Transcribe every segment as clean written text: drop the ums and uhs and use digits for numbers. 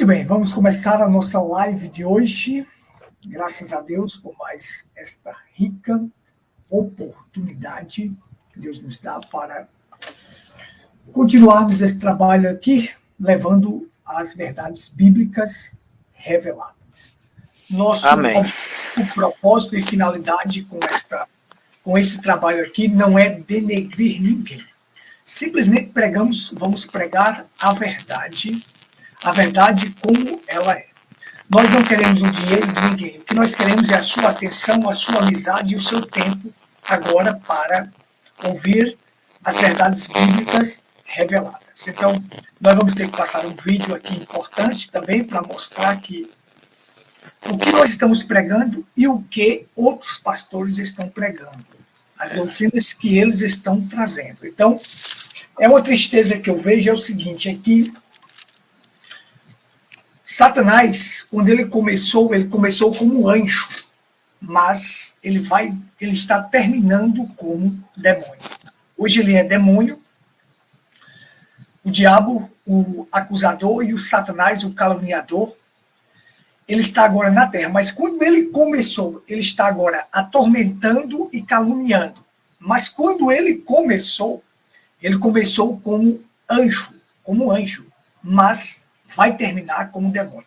Muito bem, vamos começar a nossa live de hoje. Graças a Deus por mais esta rica oportunidade que Deus nos dá para continuarmos esse trabalho aqui, levando as verdades bíblicas reveladas. Nosso propósito e finalidade com esse trabalho aqui não é denegrir ninguém. Simplesmente vamos pregar a verdade como ela é. Nós não queremos o dinheiro de ninguém. O que nós queremos é a sua atenção, a sua amizade e o seu tempo agora para ouvir as verdades bíblicas reveladas. Então, nós vamos ter que passar um vídeo aqui importante também para mostrar que o que nós estamos pregando e o que outros pastores estão pregando. As doutrinas que eles estão trazendo. Então, é uma tristeza que eu vejo, é o seguinte, é que Satanás, quando ele começou como anjo, mas ele está terminando como demônio. Hoje ele é demônio, o diabo, o acusador, e o Satanás, o caluniador. Ele está agora na terra, mas quando ele começou, ele está agora atormentando e caluniando. Mas quando ele começou como anjo, mas vai terminar como demônio.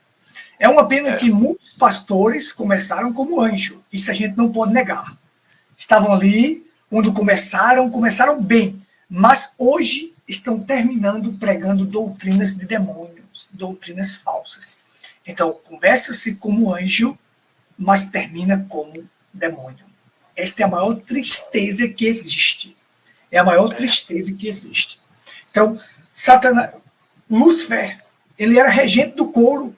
É uma pena que muitos pastores começaram como anjo. Isso a gente não pode negar. Estavam ali, quando começaram bem, mas hoje estão terminando pregando doutrinas de demônios, doutrinas falsas. Então, começa-se como anjo, mas termina como demônio. Esta é a maior tristeza que existe. É a maior tristeza que existe. Então, Lúcifer, ele era regente do coro,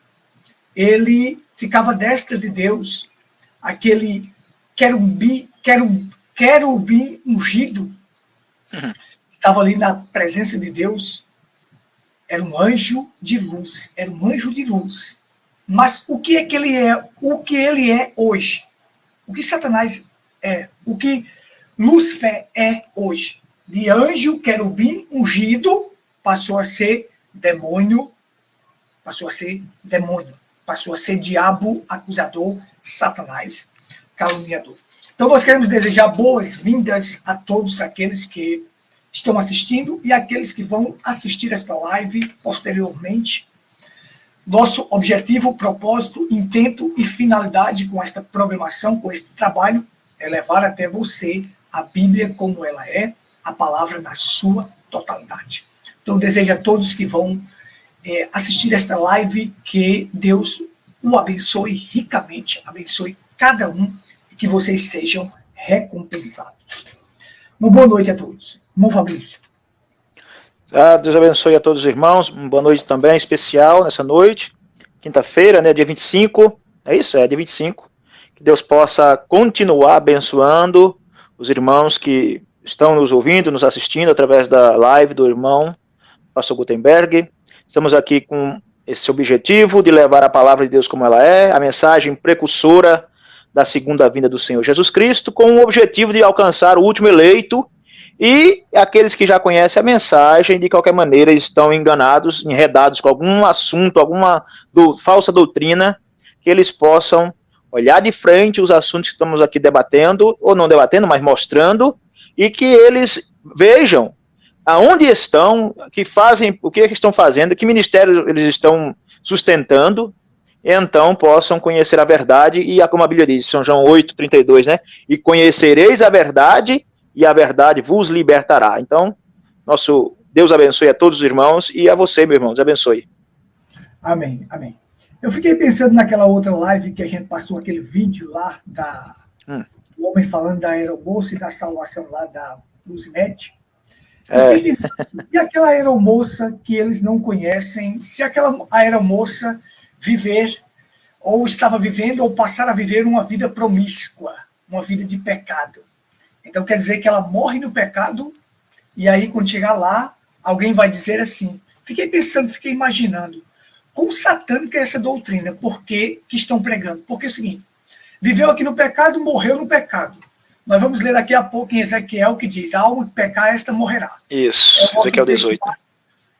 ele ficava à destra de Deus, aquele querubim ungido, estava ali na presença de Deus, era um anjo de luz, Mas o que é que ele é? O que ele é hoje? O que Satanás é? O que Lúcifer é hoje? De anjo, querubim ungido, passou a ser demônio, passou a ser diabo, acusador, Satanás, caluniador. Então nós queremos desejar boas-vindas a todos aqueles que estão assistindo e aqueles que vão assistir esta live posteriormente. Nosso objetivo, propósito, intento e finalidade com esta programação, com este trabalho, é levar até você a Bíblia como ela é, a palavra na sua totalidade. Então desejo a todos que vão assistir esta live, que Deus o abençoe ricamente, abençoe cada um, e que vocês sejam recompensados. Uma boa noite a todos. Irmão Fabrício. Deus abençoe a todos os irmãos. Uma boa noite também, especial nessa noite, quinta-feira, né, dia 25. É isso? É dia 25. Que Deus possa continuar abençoando os irmãos que estão nos ouvindo, nos assistindo através da live do irmão Pastor Gutenberg. Estamos aqui com esse objetivo de levar a palavra de Deus como ela é, a mensagem precursora da segunda vinda do Senhor Jesus Cristo, com o objetivo de alcançar o último eleito, e aqueles que já conhecem a mensagem, de qualquer maneira, estão enganados, enredados com algum assunto, alguma falsa doutrina, que eles possam olhar de frente os assuntos que estamos aqui debatendo, ou não debatendo, mas mostrando, e que eles vejam aonde estão, que fazem, o que estão fazendo, que ministério eles estão sustentando, e então possam conhecer a verdade, e como a Bíblia diz, São João 8:32, né? E conhecereis a verdade, e a verdade vos libertará. Então, nosso Deus abençoe a todos os irmãos, e a você, meu irmão, Deus abençoe. Amém, amém. Eu fiquei pensando naquela outra live que a gente passou, aquele vídeo lá do homem falando da aeromoça e da salvação lá da Luzinet. E aquela aeromoça que eles não conhecem, se aquela aeromoça viver, ou estava vivendo, ou passar a viver uma vida promíscua, uma vida de pecado. Então quer dizer que ela morre no pecado, e aí quando chegar lá, alguém vai dizer assim, fiquei imaginando, quão satânica é essa doutrina, por que estão pregando? Porque é o seguinte, viveu aqui no pecado, morreu no pecado. Nós vamos ler daqui a pouco em Ezequiel, que diz, a alma que pecar, esta morrerá. Isso, Ezequiel 18.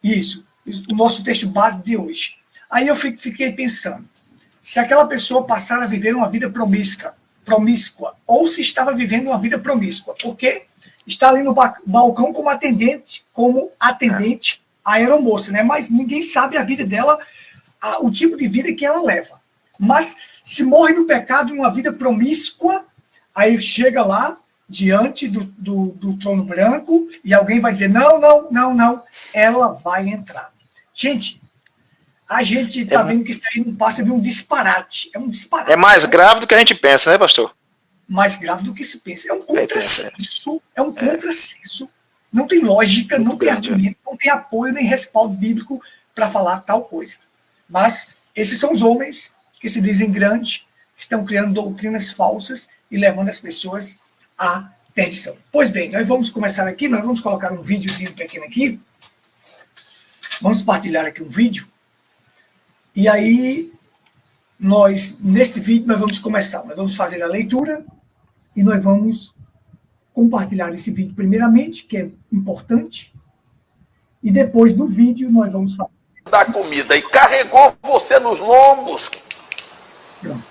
Isso, o nosso texto base de hoje. Aí eu fiquei pensando, se aquela pessoa passar a viver uma vida promíscua, ou se estava vivendo uma vida promíscua, porque está ali no balcão como atendente a aeromoça, né? Mas ninguém sabe a vida dela, o tipo de vida que ela leva. Mas se morre no pecado em uma vida promíscua, aí chega lá, diante do trono branco, e alguém vai dizer, não, ela vai entrar. Gente, a gente está vendo que isso aí não passa de um disparate. É um disparate. É mais grave do que a gente pensa, né, pastor? Mais grave do que se pensa. É um contrassenso. Contrassenso. Não tem lógica, muito não tem argumento, não tem apoio nem respaldo bíblico para falar tal coisa. Mas esses são os homens que se dizem grandes, estão criando doutrinas falsas e levando as pessoas à perdição. Pois bem, nós vamos começar aqui, nós vamos colocar um videozinho pequeno aqui. Vamos partilhar aqui um vídeo. E aí, neste vídeo, nós vamos começar. Nós vamos fazer a leitura e nós vamos compartilhar esse vídeo primeiramente, que é importante. E depois do vídeo, nós vamos falar da comida e carregou você nos lombos. Pronto.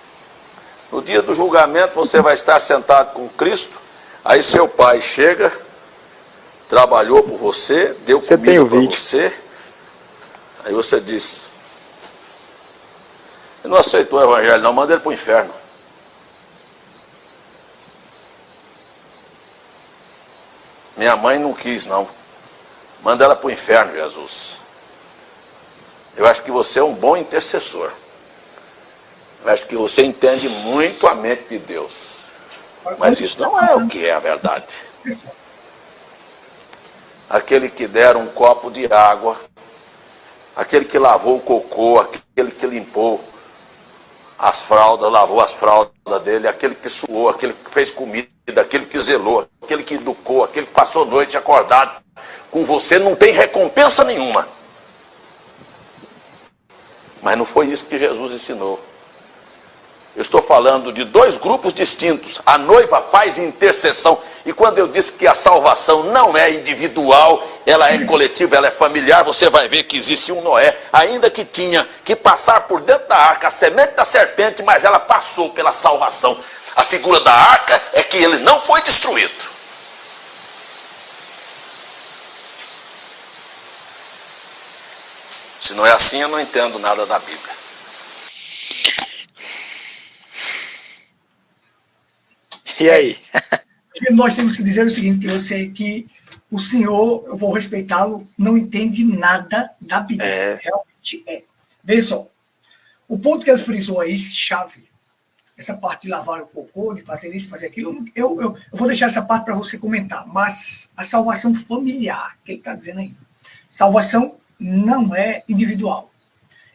No dia do julgamento, você vai estar sentado com Cristo. Aí seu pai chega, trabalhou por você, deu comida para você. Aí você diz, ele não aceitou o evangelho não, manda ele para o inferno. Minha mãe não quis não, manda ela para o inferno, Jesus. Eu acho que você é um bom intercessor. Eu acho que você entende muito a mente de Deus. Mas isso não é o que é a verdade. Aquele que der um copo de água, aquele que lavou o cocô, aquele que limpou as fraldas, lavou as fraldas dele, aquele que suou, aquele que fez comida, aquele que zelou, aquele que educou, aquele que passou a noite acordado com você, não tem recompensa nenhuma. Mas não foi isso que Jesus ensinou. Eu estou falando de dois grupos distintos. A noiva faz intercessão. E quando eu disse que a salvação não é individual, ela é coletiva, ela é familiar, você vai ver que existe um Noé, ainda que tinha que passar por dentro da arca, a semente da serpente, mas ela passou pela salvação. A figura da arca é que ele não foi destruído. Se não é assim, eu não entendo nada da Bíblia. E aí? Nós temos que dizer o seguinte, que o senhor, eu vou respeitá-lo, não entende nada da Bíblia. Realmente é. Veja só, o ponto que ele frisou aí, chave, essa parte de lavar o cocô, de fazer isso, fazer aquilo, eu vou deixar essa parte para você comentar, mas a salvação familiar, que ele está dizendo aí, salvação não é individual.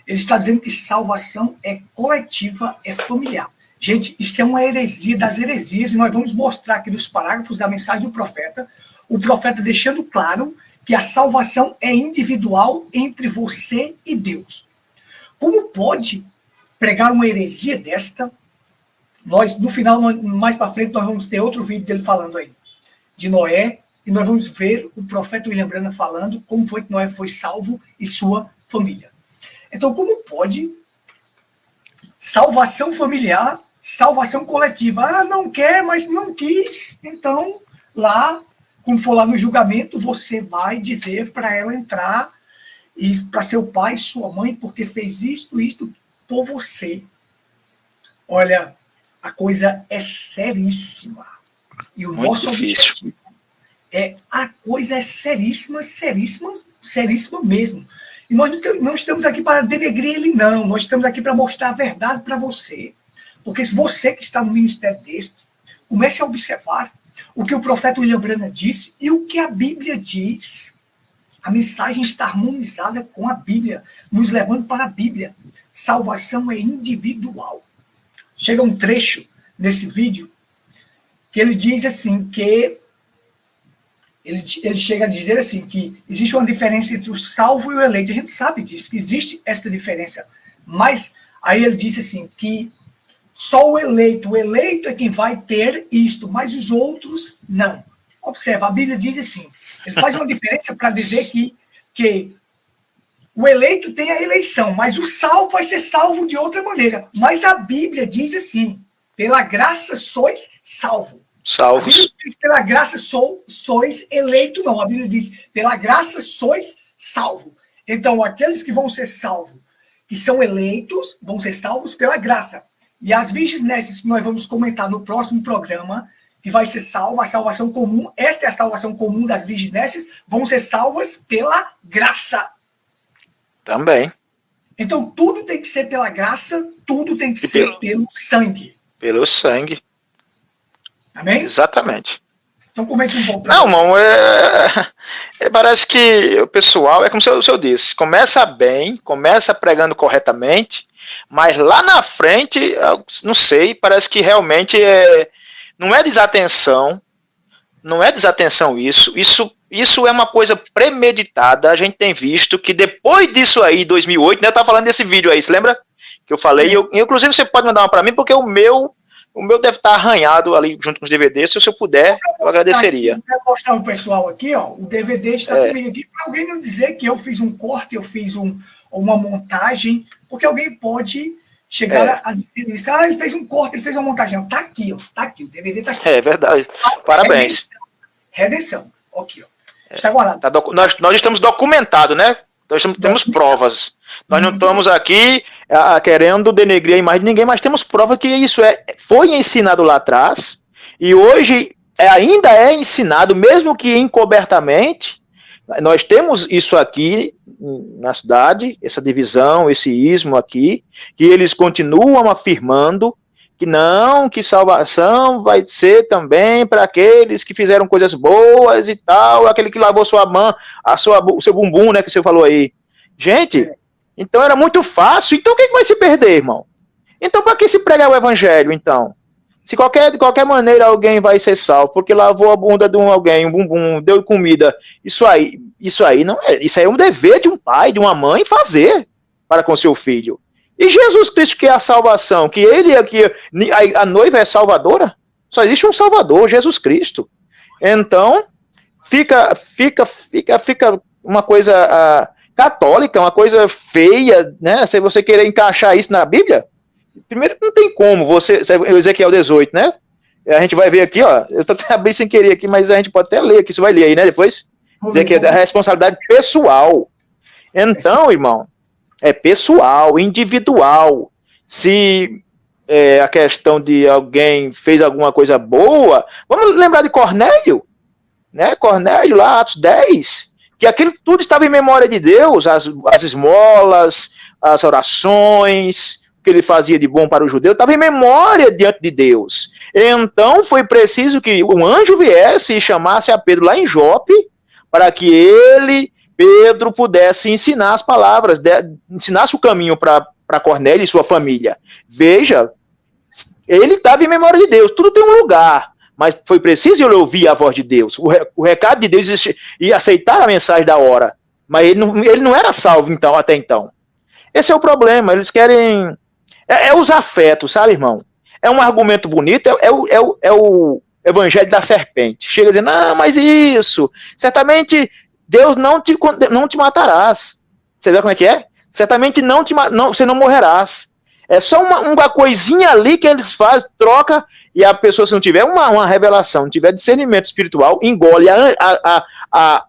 Ele está dizendo que salvação é coletiva, é familiar. Gente, isso é uma heresia das heresias, e nós vamos mostrar aqui nos parágrafos da mensagem do profeta, o profeta deixando claro que a salvação é individual entre você e Deus. Como pode pregar uma heresia desta? Nós, no final, mais para frente, nós vamos ter outro vídeo dele falando aí, de Noé, e nós vamos ver o profeta William Branham falando como foi que Noé foi salvo e sua família. Então, como pode salvação familiar, salvação coletiva? Ah, não quer, mas não quis. Então, lá, quando for lá no julgamento, você vai dizer para ela entrar, e para seu pai, sua mãe, porque fez isto por você. Olha, a coisa é seríssima. E o nosso objetivo a coisa é seríssima mesmo. E nós não estamos aqui para denegrir ele, não. Nós estamos aqui para mostrar a verdade para você. Porque se você que está no ministério deste, comece a observar o que o profeta William Branham disse e o que a Bíblia diz. A mensagem está harmonizada com a Bíblia, nos levando para a Bíblia. Salvação é individual. Chega um trecho nesse vídeo que ele diz assim que ele chega a dizer assim que existe uma diferença entre o salvo e o eleito. A gente sabe disso, que existe essa diferença. Mas aí ele diz assim que só o eleito é quem vai ter isto, mas os outros não. Observa, a Bíblia diz assim, ele faz uma diferença para dizer que O eleito tem a eleição, mas o salvo vai ser salvo de outra maneira. Mas a Bíblia diz assim, pela graça sois salvo. Salvos. A Bíblia diz, pela graça sois eleito, não. A Bíblia diz, pela graça sois salvo. Então, aqueles que vão ser salvos, que são eleitos, vão ser salvos pela graça. E as virgens nécias que nós vamos comentar no próximo programa, que vai ser salva, a salvação comum, esta é a salvação comum das virgens nécias, vão ser salvas pela graça. Também. Então, tudo tem que ser pela graça, tudo tem que ser pelo sangue. Pelo sangue. Amém? Exatamente. Então, comente um pouco. Não, irmão, parece que o pessoal, é como o senhor disse, começa bem, começa pregando corretamente, mas lá na frente, não sei, parece que realmente não é desatenção, isso é uma coisa premeditada. A gente tem visto que depois disso aí, 2008, né, eu estava falando desse vídeo aí, você lembra? Que eu falei, inclusive você pode mandar uma para mim, porque o meu deve estar arranhado ali junto com os DVDs, se eu puder, eu agradeceria. Eu quero mostrar o pessoal aqui, ó, o DVD está comigo aqui, para alguém não dizer que eu fiz um corte, eu fiz uma montagem, porque alguém pode chegar a dizer isso. Ah, ele fez um corte, ele fez uma montagem. Não, tá aqui, ó, tá aqui, o DVD está aqui. É verdade, parabéns. Redenção, aqui, ó. Está guardado. Nós estamos documentados, né? Nós temos provas. Nós não estamos aqui querendo denegrir a imagem de ninguém, mas temos prova que isso foi ensinado lá atrás e hoje ainda é ensinado, mesmo que encobertamente. Nós temos isso aqui na cidade, essa divisão, esse ismo aqui, que eles continuam afirmando que não, que salvação vai ser também para aqueles que fizeram coisas boas e tal, aquele que lavou sua mão, o seu bumbum, né, que você falou aí. Gente, então era muito fácil. Então o que vai se perder, irmão? Então para que se pregar o evangelho, então? Se de qualquer maneira alguém vai ser salvo, porque lavou a bunda de alguém, um bumbum, deu comida, isso aí não é, isso aí é um dever de um pai, de uma mãe fazer para com seu filho. E Jesus Cristo, que é a salvação, que ele aqui, a noiva é salvadora, só existe um salvador, Jesus Cristo. Então, fica uma coisa católica, uma coisa feia, né? Se você querer encaixar isso na Bíblia, primeiro não tem como, Ezequiel 18, né? A gente vai ver aqui, ó, eu tô até abrindo sem querer aqui, mas a gente pode até ler aqui, você vai ler aí, né, depois? Dizer que é da responsabilidade pessoal. Então, irmão, é pessoal, individual. Se a questão de alguém fez alguma coisa boa, vamos lembrar de Cornélio, né? Cornélio lá, Atos 10, que aquilo tudo estava em memória de Deus, as esmolas, as orações, o que ele fazia de bom para o judeu, estava em memória diante de Deus. Então foi preciso que um anjo viesse e chamasse a Pedro lá em Jope, para que Pedro pudesse ensinar as palavras, ensinasse o caminho para Cornélio e sua família. Veja, ele estava em memória de Deus, tudo tem um lugar, mas foi preciso ele ouvir a voz de Deus, o recado de Deus e aceitar a mensagem da hora, mas ele não era salvo então, até então. Esse é o problema, eles querem, os afetos, sabe, irmão? É um argumento bonito, é o evangelho da serpente, chega dizendo, não, mas isso, certamente Deus não te matarás. Você vê como é que é? Certamente você não morrerás. É só uma coisinha ali que eles fazem, troca, e a pessoa, se não tiver uma revelação, não tiver discernimento espiritual, engole a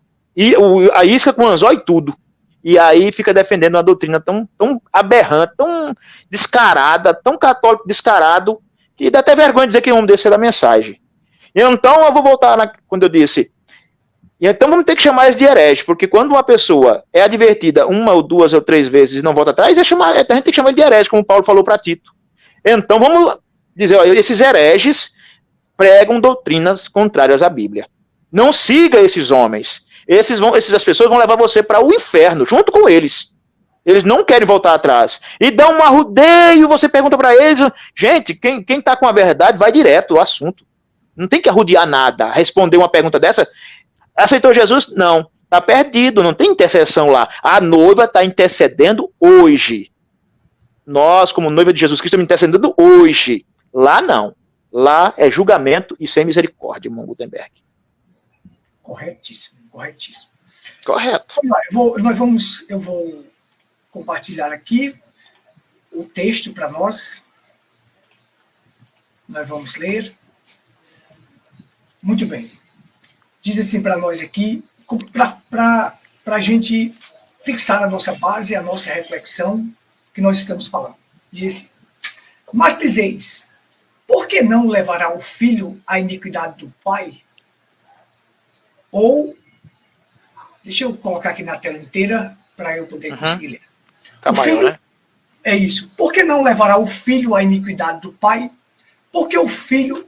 isca com o anzol e tudo. E aí fica defendendo uma doutrina tão aberrante, tão descarada, tão católico descarado, que dá até vergonha de dizer que um desse é da mensagem. Então eu vou voltar quando eu disse, então vamos ter que chamar eles de herege, porque quando uma pessoa é advertida 1 ou 2 ou 3 vezes e não volta atrás, a gente tem que chamar ele de herege, como Paulo falou para Tito. Então vamos dizer, olha, esses hereges pregam doutrinas contrárias à Bíblia. Não siga esses homens. Essas pessoas vão levar você para o inferno, junto com eles. Eles não querem voltar atrás. E dá um arrudeio, você pergunta para eles, gente, quem está com a verdade vai direto ao assunto. Não tem que arrudear nada, responder uma pergunta dessa. Aceitou Jesus? Não. Está perdido, não tem intercessão lá. A noiva está intercedendo hoje. Nós, como noiva de Jesus Cristo, estamos intercedendo hoje. Lá não. Lá é julgamento e sem misericórdia, irmão Gutenberg. Corretíssimo. Correto. Eu vou compartilhar aqui o texto para nós. Nós vamos ler. Muito bem. Diz assim para nós aqui, para a gente fixar a nossa base, a nossa reflexão que nós estamos falando. Diz assim: mas dizeis, por que não levará o filho à iniquidade do pai? Ou, deixa eu colocar aqui na tela inteira para eu poder conseguir ler. Tá maior, né? É isso. Por que não levará o filho à iniquidade do pai? Porque o filho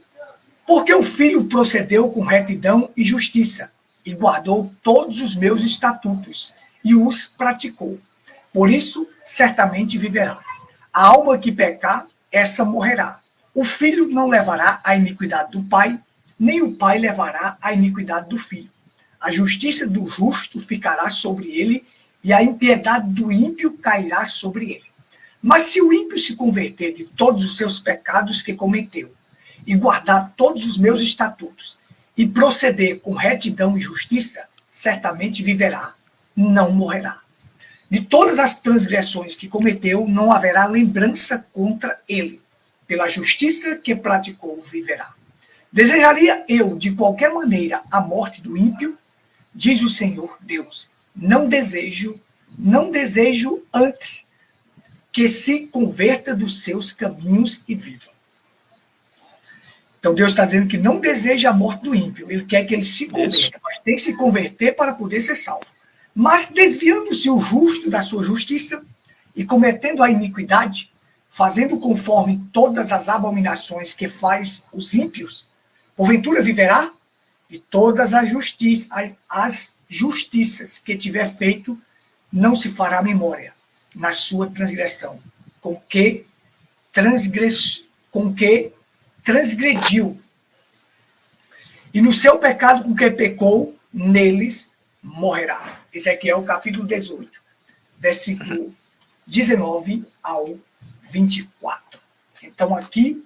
procedeu com retidão e justiça, e guardou todos os meus estatutos, e os praticou. Por isso, certamente viverá. A alma que pecar, essa morrerá. O filho não levará a iniquidade do pai, nem o pai levará a iniquidade do filho. A justiça do justo ficará sobre ele, e a impiedade do ímpio cairá sobre ele. Mas se o ímpio se converter de todos os seus pecados que cometeu, e guardar todos os meus estatutos, e proceder com retidão e justiça, certamente viverá, não morrerá. De todas as transgressões que cometeu, não haverá lembrança contra ele. Pela justiça que praticou, viverá. Desejaria eu, de qualquer maneira, a morte do ímpio? Diz o Senhor Deus. Não desejo antes que se converta dos seus caminhos e viva. Então Deus está dizendo que não deseja a morte do ímpio. Ele quer que ele se converta, mas tem que se converter para poder ser salvo. Mas desviando-se o justo da sua justiça e cometendo a iniquidade, fazendo conforme todas as abominações que faz os ímpios, porventura viverá? E todas as justiças que tiver feito, não se fará memória na sua transgressão, com que transgrediu. E no seu pecado com que pecou, neles morrerá. Ezequiel capítulo 18, versículo 19 ao 24. Então aqui,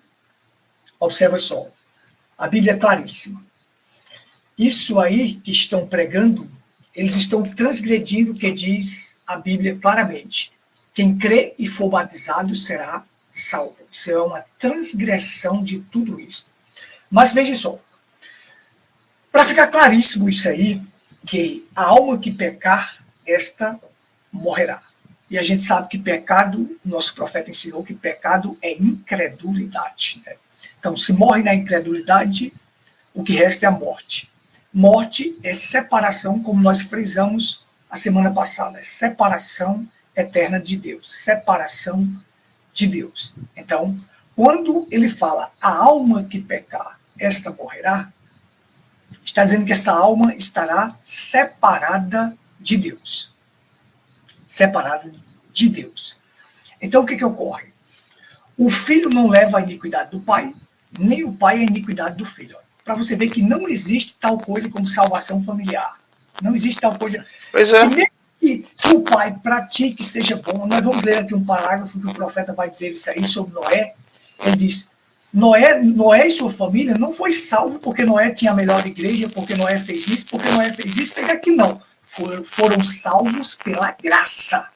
observa só, a Bíblia é claríssima. Isso aí que estão pregando, eles estão transgredindo o que diz a Bíblia claramente. Quem crê e for batizado será salvo. Isso é uma transgressão de tudo isso. Mas veja só, para ficar claríssimo isso aí, que a alma que pecar, esta morrerá. E a gente sabe que pecado, nosso profeta ensinou que pecado é incredulidade. Né? Então, se morre na incredulidade, o que resta é a morte. Morte é separação, como nós frisamos a semana passada, é separação eterna de Deus, separação de Deus. Então, quando ele fala a alma que pecar, esta morrerá, está dizendo que esta alma estará separada de Deus. Separada de Deus. Então, o que ocorre? O filho não leva a iniquidade do pai, nem o pai a iniquidade do filho. Para você ver que não existe tal coisa como salvação familiar. Não existe tal coisa. Pois é. E mesmo que o pai pratique, seja bom, nós vamos ler aqui um parágrafo que o profeta vai dizer isso aí sobre Noé. Ele diz: Noé e sua família não foi salvo porque Noé tinha a melhor igreja, porque Noé fez isso, fez aquilo, não. Foram salvos pela graça.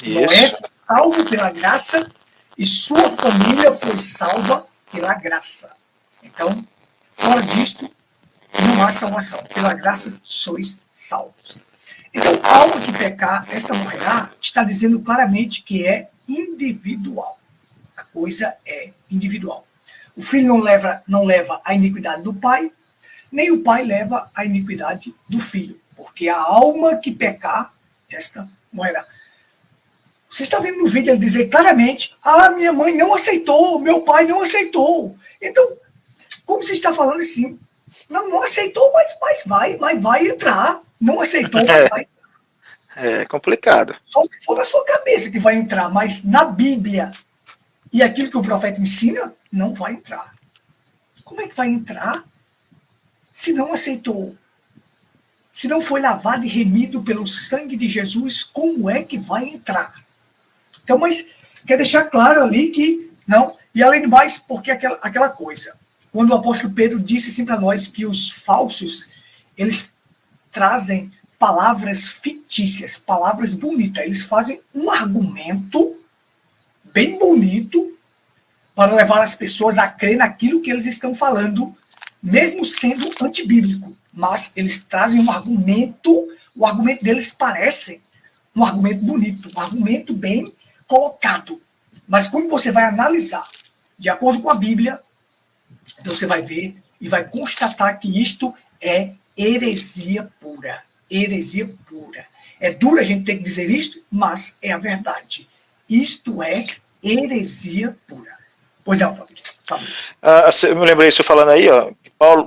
Isso. Noé foi salvo pela graça e sua família foi salva pela graça. Então, fora disto, não há salvação. Pela graça sois salvos. Então, a alma que pecar, esta morrerá, está dizendo claramente que é individual. A coisa é individual. O filho não leva a iniquidade do pai, nem o pai leva a iniquidade do filho. Porque a alma que pecar, esta morrerá. Você está vendo no vídeo ele dizer claramente: minha mãe não aceitou, meu pai não aceitou. Então, como você está falando assim? Não aceitou, mas vai entrar. Não aceitou, mas vai. É complicado. Só se for na sua cabeça que vai entrar, mas na Bíblia e aquilo que o profeta ensina, não vai entrar. Como é que vai entrar se não aceitou? Se não foi lavado e remido pelo sangue de Jesus, como é que vai entrar? Então, mas quer deixar claro ali que não. E além de mais, porque aquela coisa. Quando o apóstolo Pedro disse assim para nós que os falsos, eles trazem palavras fictícias, palavras bonitas. Eles fazem um argumento bem bonito para levar as pessoas a crer naquilo que eles estão falando, mesmo sendo antibíblico. Mas eles trazem um argumento, o argumento deles parece um argumento bonito, um argumento bem colocado. Mas quando você vai analisar, de acordo com a Bíblia, então você vai ver e vai constatar que isto é heresia pura. Heresia pura. É duro a gente ter que dizer isto, mas é a verdade. Isto é heresia pura. Pois não, Fabrício. Eu me lembrei isso falando aí, ó,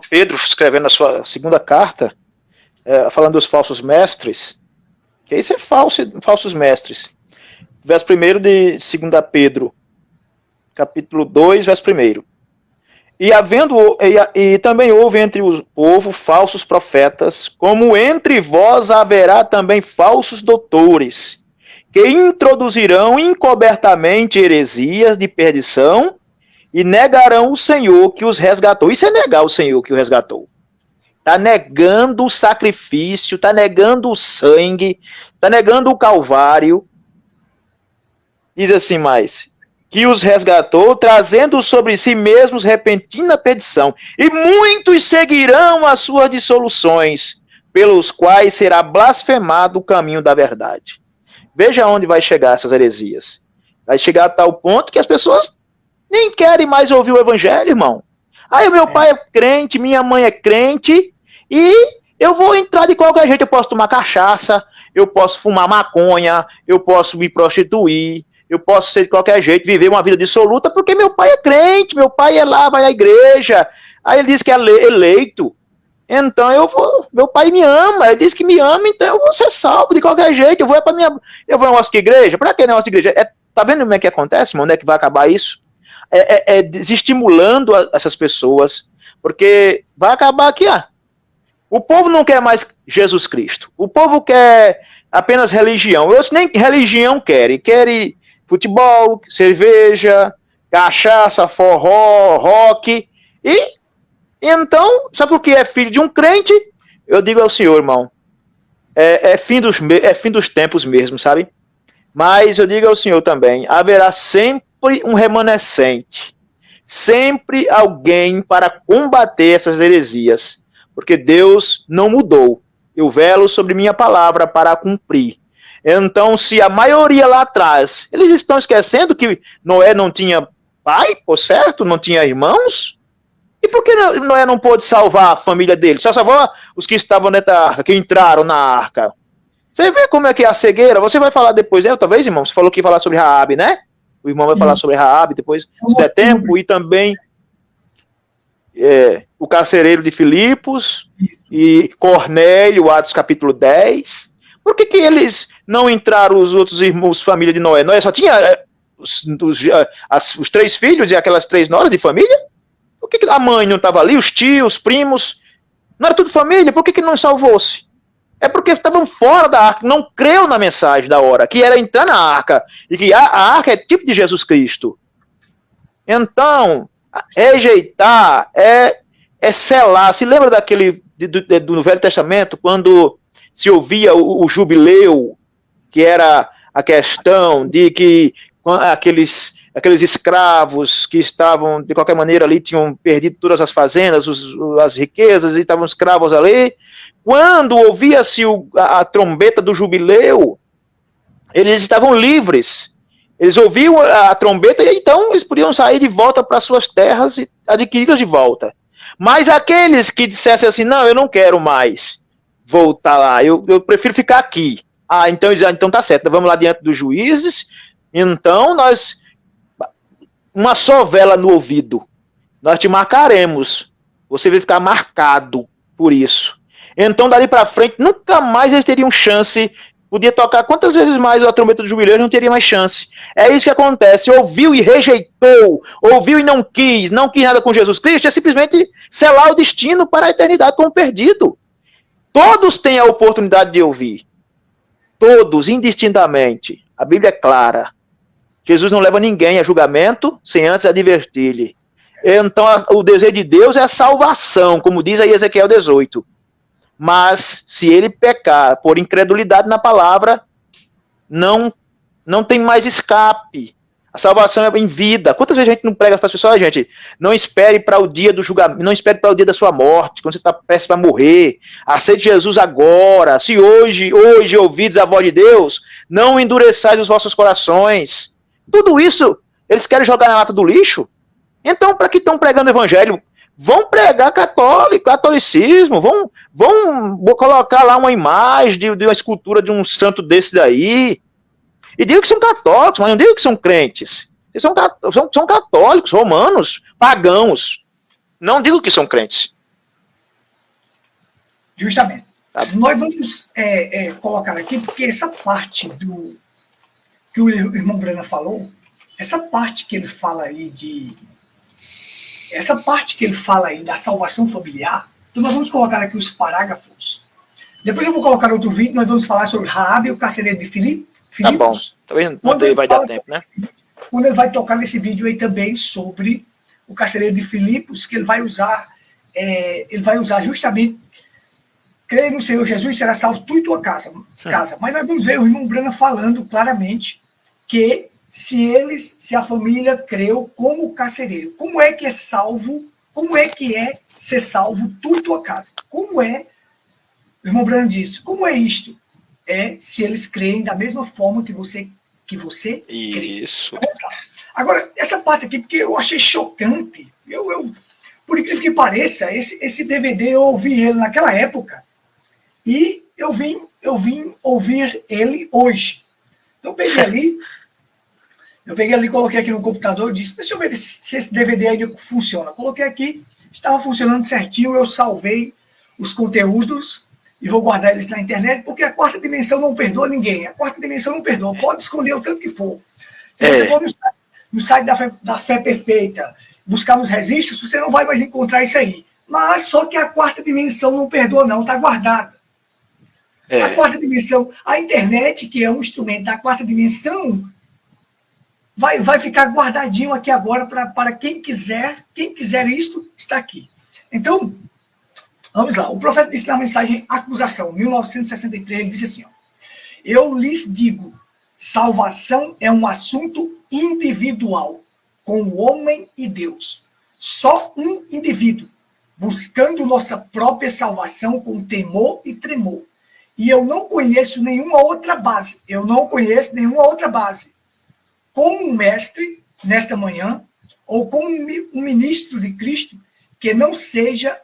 Pedro escrevendo na sua segunda carta, falando dos falsos mestres, que isso é falsos mestres. Verso 1 de 2 Pedro, capítulo 2, verso 1. E também houve entre o povo falsos profetas, como entre vós haverá também falsos doutores, que introduzirão encobertamente heresias de perdição e negarão o Senhor que os resgatou. Isso é negar o Senhor que o resgatou. Está negando o sacrifício, está negando o sangue, está negando o Calvário. Diz assim mais, que os resgatou, trazendo sobre si mesmos repentina perdição. E muitos seguirão as suas dissoluções, pelos quais será blasfemado o caminho da verdade. Veja onde vai chegar essas heresias. Vai chegar a tal ponto que as pessoas nem querem mais ouvir o evangelho, irmão. Aí o meu pai é crente, minha mãe é crente, e eu vou entrar de qualquer jeito. Eu posso tomar cachaça, eu posso fumar maconha, eu posso me prostituir, eu posso ser de qualquer jeito, viver uma vida dissoluta, porque meu pai é crente, meu pai é lá, vai na igreja. Aí ele diz que é eleito. Então meu pai me ama, ele diz que me ama, então eu vou ser salvo de qualquer jeito. Eu vou negócio de igreja? Pra que negócio de igreja? Tá vendo como é que acontece, mano? É que vai acabar isso? Desestimulando essas pessoas, porque vai acabar aqui, o povo não quer mais Jesus Cristo. O povo quer apenas religião. Outros nem religião querem futebol, cerveja, cachaça, forró, rock. E então, sabe o que é filho de um crente? Eu digo ao senhor, irmão, é fim dos tempos mesmo, sabe? Mas eu digo ao senhor também, haverá sempre um remanescente, sempre alguém para combater essas heresias, porque Deus não mudou. Eu velo sobre minha palavra para cumprir. Então, se a maioria lá atrás, eles estão esquecendo que Noé não tinha pai, por certo? Não tinha irmãos? E por que Noé não pôde salvar a família dele? Só salvou os que estavam dentro da arca, que entraram na arca. Você vê como é que é a cegueira? Você vai falar depois, né? Talvez, irmão, você falou que ia falar sobre Raabe, né? O irmão vai falar sobre Raabe depois, se der tempo, e também o carcereiro de Filipos e Cornélio, Atos capítulo 10. Por que eles não entraram, os outros irmãos, família de Noé? Noé só tinha os 3 filhos e aquelas 3 noras de família? Por que a mãe não estava ali, os tios, os primos? Não era tudo família? Por que não salvou-se? É porque estavam fora da arca, não creu na mensagem da hora, que era entrar na arca, e que a arca é tipo de Jesus Cristo. Então, rejeitar é selar. Se lembra daquele do Velho Testamento, quando se ouvia o jubileu, que era a questão de que aqueles escravos que estavam, de qualquer maneira, ali, tinham perdido todas as fazendas, as riquezas, e estavam escravos ali. Quando ouvia-se a trombeta do jubileu, eles estavam livres. Eles ouviam a trombeta e então eles podiam sair de volta para suas terras e adquiri-las de volta. Mas aqueles que dissessem assim, não, eu não quero mais voltar lá, eu prefiro ficar aqui. Então eles então tá certo, vamos lá diante dos juízes, então uma só vela no ouvido, nós te marcaremos, você vai ficar marcado por isso. Então, dali para frente, nunca mais eles teriam chance. Podia tocar quantas vezes mais a trombeta do jubileu, não teria mais chance. É isso que acontece. Ouviu e rejeitou, ouviu e não quis nada com Jesus Cristo, é simplesmente selar o destino para a eternidade como perdido. Todos têm a oportunidade de ouvir. Todos, indistintamente. A Bíblia é clara. Jesus não leva ninguém a julgamento sem antes advertir-lhe. Então, o desejo de Deus é a salvação, como diz aí Ezequiel 18. Mas, se ele pecar por incredulidade na palavra, não tem mais escape. A salvação é em vida. Quantas vezes a gente não prega para as pessoas, gente, não espere para o dia do julgamento, não espere para o dia da sua morte, quando você está prestes para morrer. Aceite Jesus agora. Se hoje ouvides a voz de Deus, não endureçais os vossos corações. Tudo isso, eles querem jogar na lata do lixo. Então, para que estão pregando o evangelho? Vão pregar catolicismo, vão colocar lá uma imagem de uma escultura de um santo desse daí. E digo que são católicos, mas não digo que são crentes. Eles são católicos, romanos, pagãos. Não digo que são crentes. Justamente. Tá. Nós vamos colocar aqui, porque essa parte que o irmão Brana falou, essa parte que ele fala aí da salvação familiar, então nós vamos colocar aqui os parágrafos. Depois eu vou colocar outro vídeo, nós vamos falar sobre Raabe, o carcereiro de Filipos. Tá bom, quando ele vai dar tempo, né? Quando ele vai tocar nesse vídeo aí também sobre o carcereiro de Filipos, que ele vai usar justamente, creia no Senhor Jesus, será salvo tu e tua casa. Mas nós vamos ver o irmão Brana falando claramente que se a família creu como carcereiro, como é que é ser salvo tu e tua casa? Como é, o irmão Brana disse, como é isto? É se eles creem da mesma forma que você crê. Isso. Agora, essa parte aqui, porque eu achei chocante, por incrível que pareça, esse DVD eu ouvi ele naquela época e eu vim ouvir ele hoje. Então eu peguei ali, coloquei aqui no computador e disse, deixa eu ver se esse DVD ainda funciona. Coloquei aqui, estava funcionando certinho, eu salvei os conteúdos e vou guardar eles na internet, porque a quarta dimensão não perdoa ninguém. A quarta dimensão não perdoa. Pode esconder o tanto que for. Se você for no site da Fé Perfeita, buscar nos registros, você não vai mais encontrar isso aí. Mas só que a quarta dimensão não perdoa, não. Está guardada. A quarta dimensão, a internet, que é um instrumento da quarta dimensão, vai ficar guardadinho aqui agora para quem quiser isto, está aqui. Então, vamos lá. O profeta disse na mensagem Acusação, 1963, ele disse assim, ó, eu lhes digo, salvação é um assunto individual, com o homem e Deus. Só um indivíduo, buscando nossa própria salvação com temor e tremor. E eu não conheço nenhuma outra base. Como um mestre, nesta manhã, ou como um ministro de Cristo, que não seja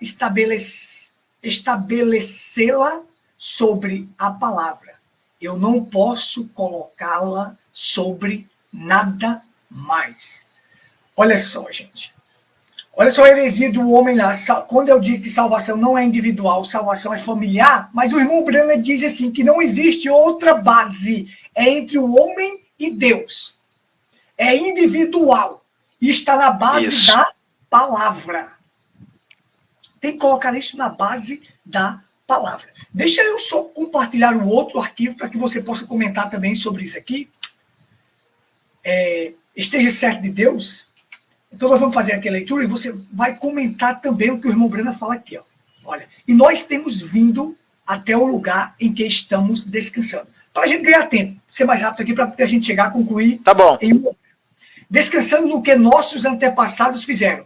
estabelecê-la sobre a palavra. Eu não posso colocá-la sobre nada mais. Olha só, gente. Olha só a heresia do homem lá. Quando eu digo que salvação não é individual, salvação é familiar, mas o irmão Brana diz assim, que não existe outra base. É entre o homem e Deus. É individual. E está na base da palavra. Tem que colocar isso na base da palavra. Deixa eu só compartilhar o outro arquivo para que você possa comentar também sobre isso aqui. Esteja certo de Deus. Então nós vamos fazer aqui a leitura e você vai comentar também o que o irmão Brana fala aqui. Ó. Olha, e nós temos vindo até o lugar em que estamos descansando. Para a gente ganhar tempo, ser mais rápido aqui para a gente chegar a concluir. Tá bom. Descansando no que nossos antepassados fizeram.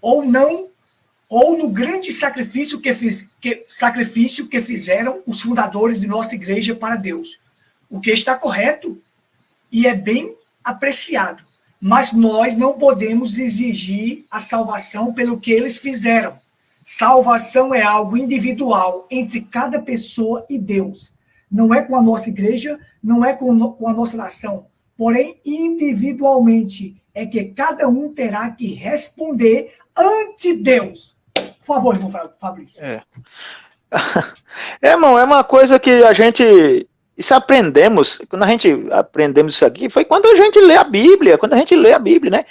Ou no grande sacrifício que fizeram os fundadores de nossa igreja para Deus. O que está correto e é bem apreciado. Mas nós não podemos exigir a salvação pelo que eles fizeram. Salvação é algo individual entre cada pessoa e Deus. Não é com a nossa igreja, não é com a nossa nação. Porém, individualmente, é que cada um terá que responder ante Deus. Por favor, irmão Fabrício. Irmão, é uma coisa que a gente... Isso aprendemos, quando a gente aprendemos isso aqui, foi quando a gente lê a Bíblia, né?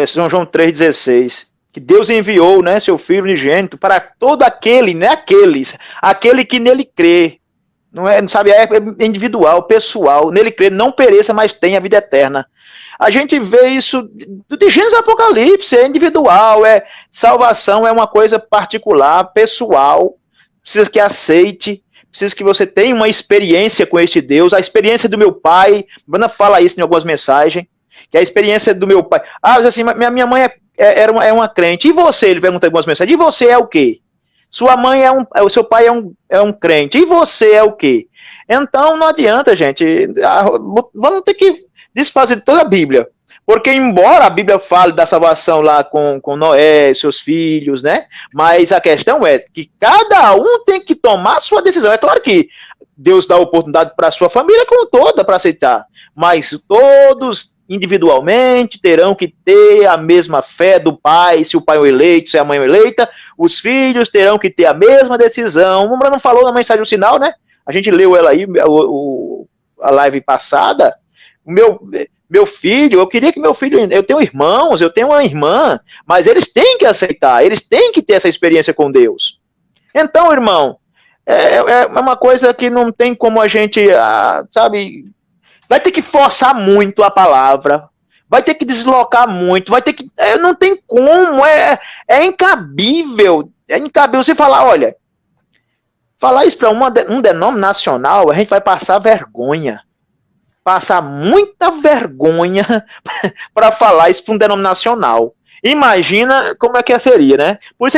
São João 3,16, que Deus enviou, né, seu Filho unigênito para todo aquele, né, aquele que nele crê, não é, sabe, é individual, pessoal, nele crê, não pereça, mas tenha a vida eterna. A gente vê isso de Gênesis a Apocalipse, é individual, salvação é uma coisa particular, pessoal. precisa que aceite, precisa que você tenha uma experiência com este Deus, a experiência do meu pai. Bruna fala isso em algumas mensagens, que a experiência do meu pai. Assim, minha mãe é uma crente. E você? Ele pergunta em algumas mensagens. E você é o quê? Sua mãe o seu pai é um crente. E você é o quê? Então não adianta, gente. Vamos ter que desfazer toda a Bíblia. Porque embora a Bíblia fale da salvação lá com Noé, seus filhos, né? Mas a questão é que cada um tem que tomar a sua decisão. É claro que Deus dá oportunidade para a sua família como toda para aceitar. Mas todos individualmente terão que ter a mesma fé do pai, se o pai é o eleito, se a mãe é eleita, os filhos terão que ter a mesma decisão. O Bruno não falou na mensagem do sinal, né? A gente leu ela aí, a live passada. Meu filho, eu queria que meu filho, eu tenho irmãos, eu tenho uma irmã, mas eles têm que aceitar, eles têm que ter essa experiência com Deus. Então, irmão, é uma coisa que não tem como a gente, sabe, vai ter que forçar muito a palavra, vai ter que deslocar muito, vai ter que, não tem como, é incabível você falar, olha, falar isso para um denominacional, a gente vai passar vergonha. Passar muita vergonha para falar isso para um denominacional. Imagina como é que seria, né? Por isso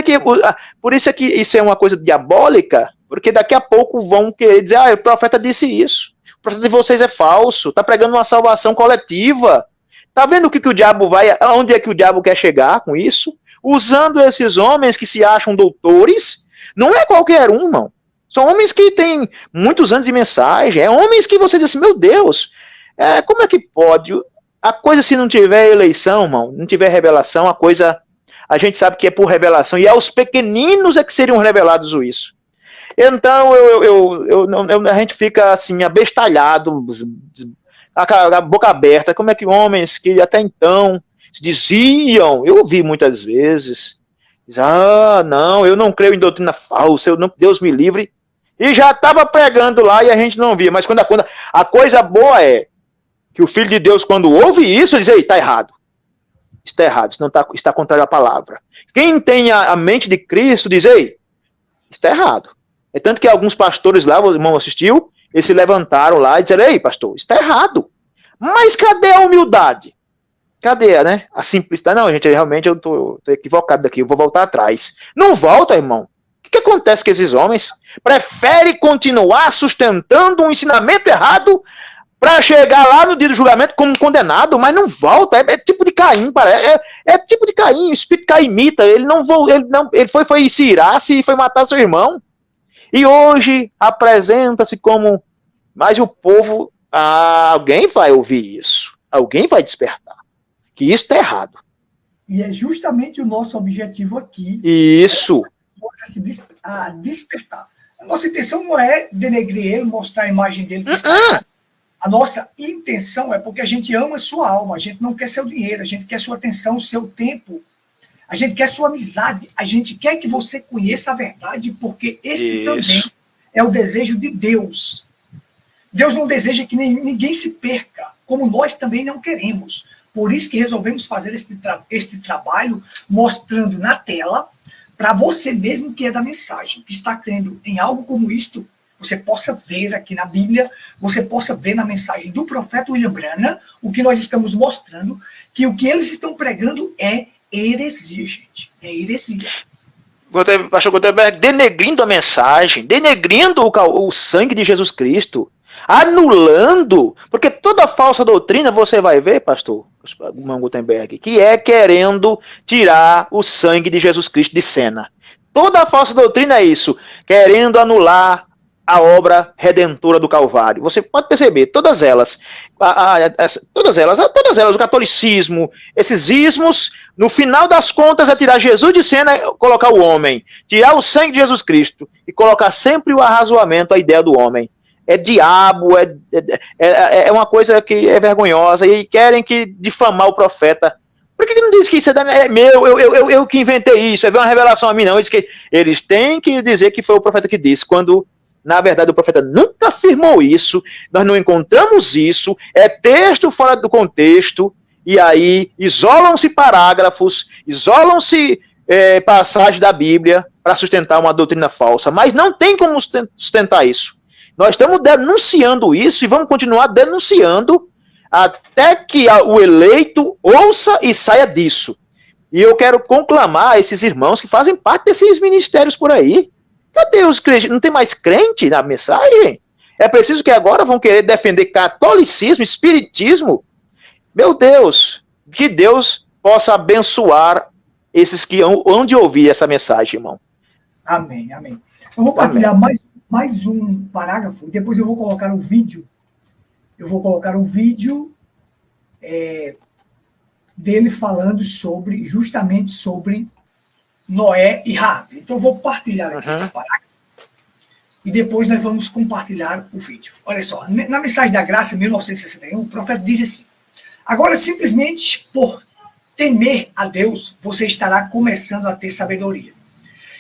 é que isso é uma coisa diabólica, porque daqui a pouco vão querer dizer, o profeta disse isso, o profeta de vocês é falso, está pregando uma salvação coletiva. Tá vendo que o diabo onde é que o diabo quer chegar com isso? Usando esses homens que se acham doutores, não é qualquer um, não. São homens que têm muitos anos de mensagem, homens que você diz assim, meu Deus, como é que pode? A coisa, se não tiver eleição, irmão, não tiver revelação, a gente sabe que é por revelação, e aos pequeninos é que seriam revelados isso. Então, a gente fica assim, abestalhado, a boca aberta, como é que homens que até então diziam, eu ouvi muitas vezes, não, eu não creio em doutrina falsa, Deus me livre, e já estava pregando lá e a gente não via. Mas quando a coisa boa é que o Filho de Deus, quando ouve isso, diz, está errado. Está errado, isso não está contrário à palavra. Quem tem a mente de Cristo diz, está errado. É tanto que alguns pastores lá, o irmão assistiu, eles se levantaram lá e disseram, pastor, está errado. Mas cadê a humildade? Cadê, né? A simplicidade? Não, gente, realmente eu estou equivocado daqui, eu vou voltar atrás. Não volta, irmão. O que acontece com esses homens? Preferem continuar sustentando um ensinamento errado para chegar lá no dia do julgamento como condenado, mas não volta. É tipo de Caim, parece. É tipo de Caim, o espírito caimita. Ele foi se irar-se e foi matar seu irmão. E hoje apresenta-se como... Mas o povo... alguém vai ouvir isso. Alguém vai despertar. Que isso está errado. E é justamente o nosso objetivo aqui. Isso. A despertar. A nossa intenção não é denegrir ele, mostrar a imagem dele. A nossa intenção é porque a gente ama a sua alma, a gente não quer seu dinheiro, a gente quer sua atenção, seu tempo, a gente quer sua amizade, a gente quer que você conheça a verdade, porque este também é o desejo de Deus. Deus não deseja que ninguém se perca, como nós também não queremos. Por isso que resolvemos fazer este trabalho, mostrando na tela, para você mesmo que é da mensagem, que está crendo em algo como isto, você possa ver aqui na Bíblia, você possa ver na mensagem do profeta William Branham, o que nós estamos mostrando, que o que eles estão pregando é heresia, gente. É heresia. Pastor Gutenberg, denegrindo a mensagem, denegrindo o sangue de Jesus Cristo, anulando, porque toda falsa doutrina você vai ver, pastor Gutenberg, que é querendo tirar o sangue de Jesus Cristo de cena. Toda falsa doutrina é isso, querendo anular a obra redentora do Calvário. Você pode perceber, todas elas, o catolicismo, esses ismos, no final das contas é tirar Jesus de cena e colocar o homem, tirar o sangue de Jesus Cristo e colocar sempre o arrazoamento, a ideia do homem. É diabo, é uma coisa que é vergonhosa, e querem que difamar o profeta. Por que não diz que isso é meu, eu que inventei isso, é uma revelação a mim, não? Eles têm que dizer que foi o profeta que disse, quando, na verdade, o profeta nunca afirmou isso, nós não encontramos isso, é texto fora do contexto, e aí isolam-se parágrafos, isolam-se passagens da Bíblia, para sustentar uma doutrina falsa, mas não tem como sustentar isso. Nós estamos denunciando isso e vamos continuar denunciando até que o eleito ouça e saia disso. E eu quero conclamar esses irmãos que fazem parte desses ministérios por aí. Cadê os crentes? Não tem mais crente na mensagem? É preciso que agora vão querer defender catolicismo, espiritismo. Meu Deus, que Deus possa abençoar esses que hão de ouvir essa mensagem, irmão. Amém, amém. Eu vou partilhar mais um parágrafo, e depois eu vou colocar o vídeo. Eu vou colocar o vídeo dele falando justamente sobre Noé e Raabe. Então eu vou partilhar aqui esse parágrafo e depois nós vamos compartilhar o vídeo. Olha só, na Mensagem da Graça, 1961, o profeta diz assim: agora, simplesmente por temer a Deus, você estará começando a ter sabedoria.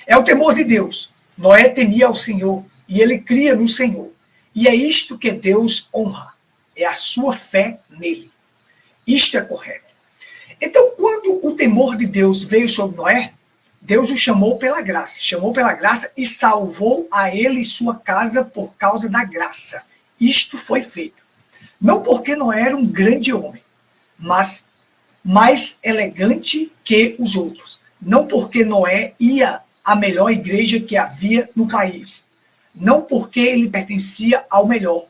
É o temor de Deus. Noé temia ao Senhor e ele cria no Senhor. E é isto que Deus honra. É a sua fé nele. Isto é correto. Então, quando o temor de Deus veio sobre Noé, Deus o chamou pela graça e salvou a ele e sua casa por causa da graça. Isto foi feito. Não porque Noé era um grande homem, mas mais elegante que os outros. Não porque Noé ia à melhor igreja que havia no país. Não porque ele pertencia ao melhor,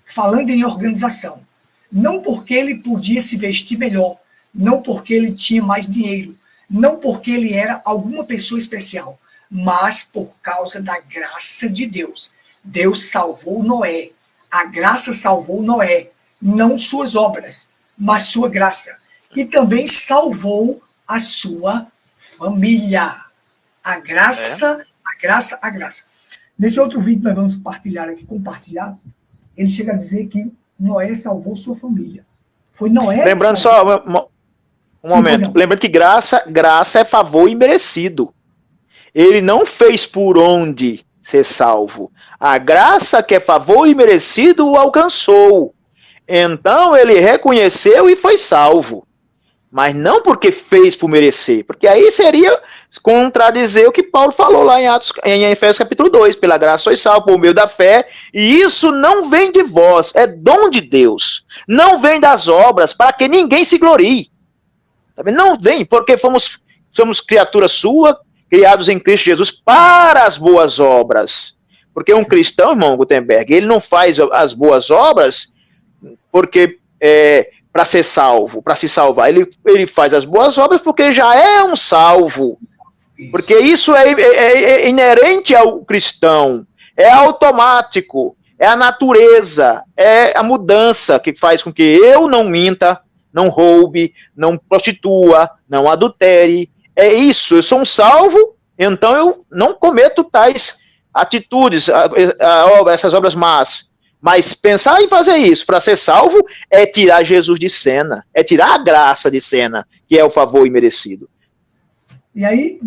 falando em organização. Não porque ele podia se vestir melhor. Não porque ele tinha mais dinheiro. Não porque ele era alguma pessoa especial, mas por causa da graça de Deus. Deus salvou Noé. A graça salvou Noé, não suas obras, mas sua graça. E também salvou a sua família. A graça. Nesse outro vídeo nós vamos compartilhar, ele chega a dizer que Noé salvou sua família. Foi Noé. Lembrando só um momento. Lembrando que graça é favor imerecido. Ele não fez por onde ser salvo. A graça que é favor imerecido o alcançou. Então ele reconheceu e foi salvo. Mas não porque fez por merecer. Porque aí seria contradizer o que Paulo falou lá em Efésios capítulo 2. Pela graça sois salvos por meio da fé. E isso não vem de vós. É dom de Deus. Não vem das obras para que ninguém se glorie. Não vem, porque somos criatura sua, criados em Cristo Jesus para as boas obras. Porque um cristão, irmão Gutenberg, ele não faz as boas obras porque para ser salvo, para se salvar. Ele faz as boas obras porque já é um salvo. Porque isso é inerente ao cristão, é automático, é a natureza, é a mudança que faz com que eu não minta, não roube, não prostitua, não adultere. É isso, eu sou um salvo, então eu não cometo tais atitudes, essas obras más. Mas pensar em fazer isso para ser salvo é tirar Jesus de cena, é tirar a graça de cena, que é o favor imerecido. E aí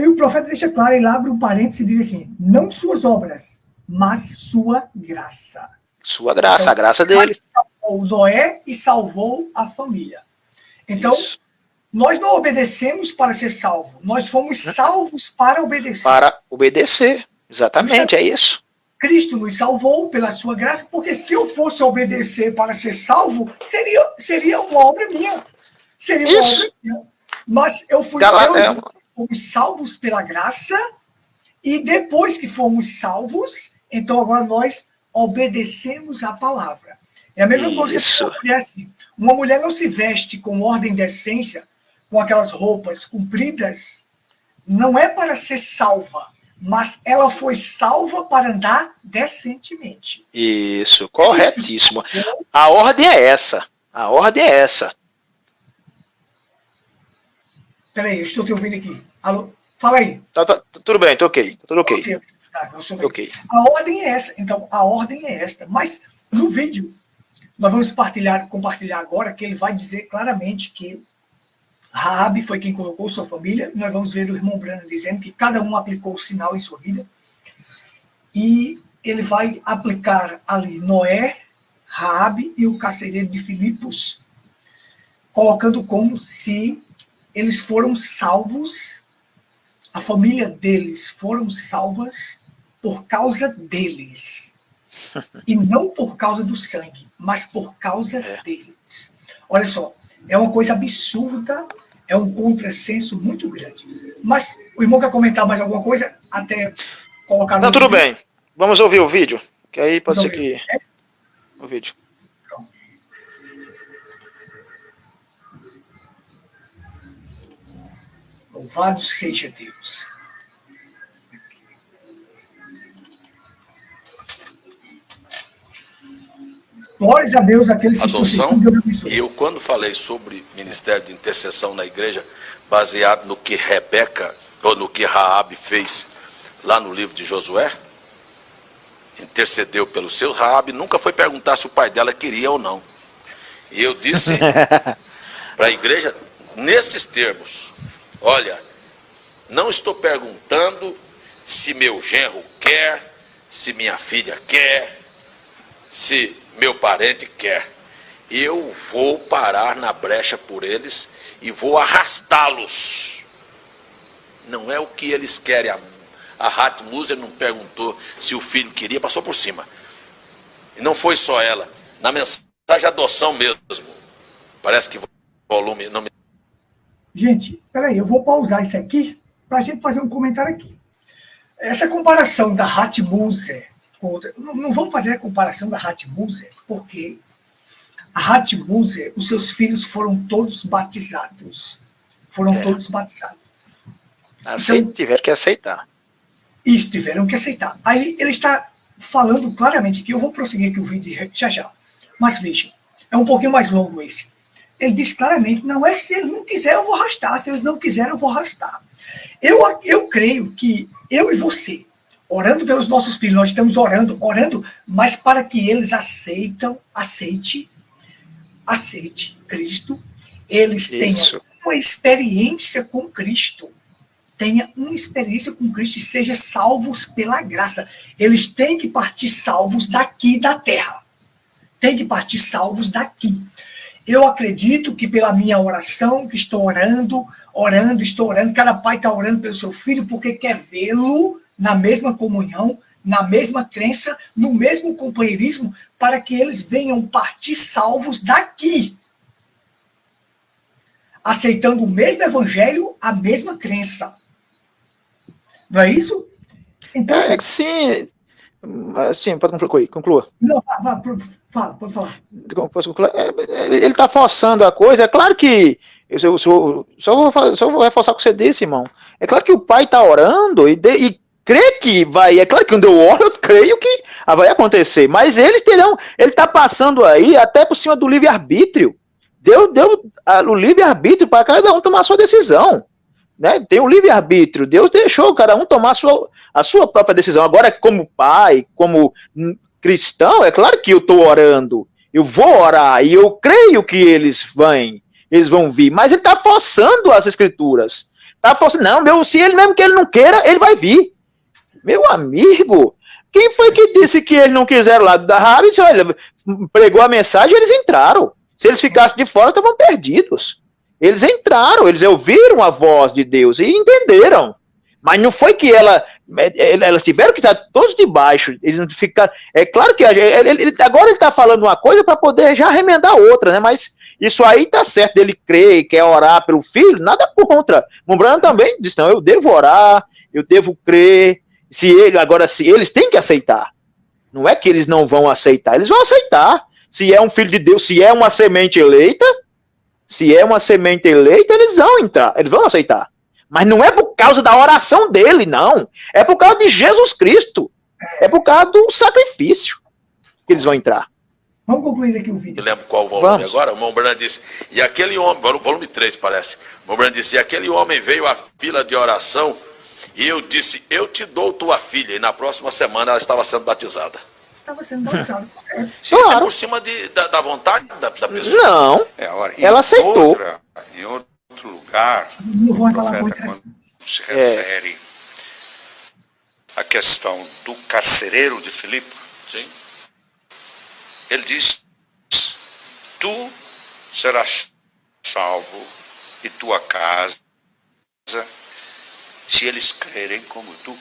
o profeta deixa claro, ele abre um parênteses e diz assim: não suas obras, mas sua graça. Sua graça, então, a graça dele. Salvou Noé e salvou a família. Então, nós não obedecemos para ser salvo, nós fomos salvos para obedecer. Para obedecer, exatamente, é isso. Cristo nos salvou pela sua graça, porque se eu fosse obedecer para ser salvo, seria uma obra minha. Seria uma obra minha. Mas fomos salvos pela graça, e depois que fomos salvos, então agora nós obedecemos a palavra. É a mesma coisa que acontece. Uma mulher não se veste com ordem e decência, com aquelas roupas compridas, não é para ser salva, mas ela foi salva para andar decentemente. Isso, corretíssimo. A ordem é essa. A ordem é essa. Peraí, eu estou te ouvindo aqui. Alô? Fala aí. Tudo bem, tô ok. Tudo ok. Ok. A ordem é essa. Então, a ordem é esta. Mas, no vídeo, nós vamos compartilhar agora, que ele vai dizer claramente que Raabe foi quem colocou sua família. Nós vamos ver o irmão Branham dizendo que cada um aplicou o sinal em sua vida. E ele vai aplicar ali Noé, Raabe e o carcereiro de Filipos, colocando como se eles foram salvos A família deles foram salvas por causa deles. E não por causa do sangue, mas por causa deles. Olha só, é uma coisa absurda, é um contrassenso muito grande. Mas o irmão quer comentar mais alguma coisa? Até colocar no Não, tudo vídeo? bem. Vamos ouvir o vídeo, que aí pode Vamos ser que... ouvir. O vídeo. Louvado seja Deus. Glórias a Deus, aqueles que estão Adoção. assistindo, Deus abençoe. E eu, quando falei sobre ministério de intercessão na igreja, baseado no que Rebeca, ou no que Raabe fez lá no livro de Josué, intercedeu pelo seu, Raabe nunca foi perguntar se o pai dela queria ou não. E eu disse para a igreja, nesses termos, olha, não estou perguntando se meu genro quer, se minha filha quer, se meu parente quer. Eu vou parar na brecha por eles e vou arrastá-los. Não é o que eles querem. A Hatmuser não perguntou se o filho queria, passou por cima. E não foi só ela. Na mensagem de adoção mesmo. Parece que o volume não me... Gente, peraí, eu vou pausar isso aqui para a gente fazer um comentário aqui. Essa comparação da Hatmuser com outra... Não vamos fazer a comparação da Hatmuser, porque a Hatmuser, os seus filhos foram todos batizados. Todos batizados. Então, tiveram que aceitar. Isso, tiveram que aceitar. Aí ele está falando claramente que eu vou prosseguir aqui o vídeo já já. Mas veja, é um pouquinho mais longo esse. Ele diz claramente, não é se eles não quiserem eu vou arrastar, se eles não quiserem eu vou arrastar. Eu creio que eu e você, orando pelos nossos filhos, nós estamos orando, mas para que eles aceite Cristo, eles tenham uma experiência com Cristo. Tenha uma experiência com Cristo e sejam salvos pela graça. Eles têm que partir salvos daqui da terra. Tem que partir salvos daqui. Eu acredito que pela minha oração, que estou orando, cada pai está orando pelo seu filho porque quer vê-lo na mesma comunhão, na mesma crença, no mesmo companheirismo, para que eles venham partir salvos daqui. Aceitando o mesmo evangelho, a mesma crença. Não é isso? Então, é que sim. Sim, pode conclua. Não, fala, pode falar. Ele está forçando a coisa. É claro que. Só vou reforçar o que você disse, irmão. É claro que o pai está orando e crê que vai. É claro que quando eu oro, eu creio que vai acontecer. Mas eles terão. Ele está passando aí até por cima do livre-arbítrio. Deu o livre-arbítrio para cada um tomar a sua decisão. Né? Tem o livre-arbítrio. Deus deixou cada um tomar a sua própria decisão. Agora, como pai, como cristão, é claro que eu estou orando. Eu vou orar e eu creio que eles vão vir. Mas ele está forçando as escrituras. Está forçando. Não, se ele mesmo que ele não queira, ele vai vir. Meu amigo, quem foi que disse que ele não quiser lá da Harris? Olha, pregou a mensagem e eles entraram. Se eles ficassem de fora, estavam perdidos. Eles entraram, eles ouviram a voz de Deus e entenderam. Mas não foi que elas tiveram que estar todos debaixo. Eles não ficaram. É claro que agora ele está falando uma coisa para poder já remendar outra, né? Mas isso aí está certo, ele crê, quer orar pelo filho, nada contra. Mombrano também disse: não, eu devo orar, eu devo crer. Se eles têm que aceitar. Não é que eles não vão aceitar, eles vão aceitar. Se é um filho de Deus, se é uma semente eleita, eles vão entrar, eles vão aceitar. Mas não é por causa da oração dele, não. É por causa de Jesus Cristo. É por causa do sacrifício que eles vão entrar. Vamos concluir aqui o vídeo. Eu lembro qual volume agora. O irmão Brando disse, e aquele homem, volume 3 parece. O irmão Brando disse, e aquele homem veio à fila de oração e eu disse, eu te dou tua filha. E na próxima semana ela estava sendo batizada. Estava sendo batizada. Isso é por cima da vontade da pessoa. Não, ela aceitou. Em outro lugar, Não vou o falar profeta, quando se refere à questão do carcereiro de Filipe, Sim. ele diz, tu serás salvo e tua casa se eles crerem como tu.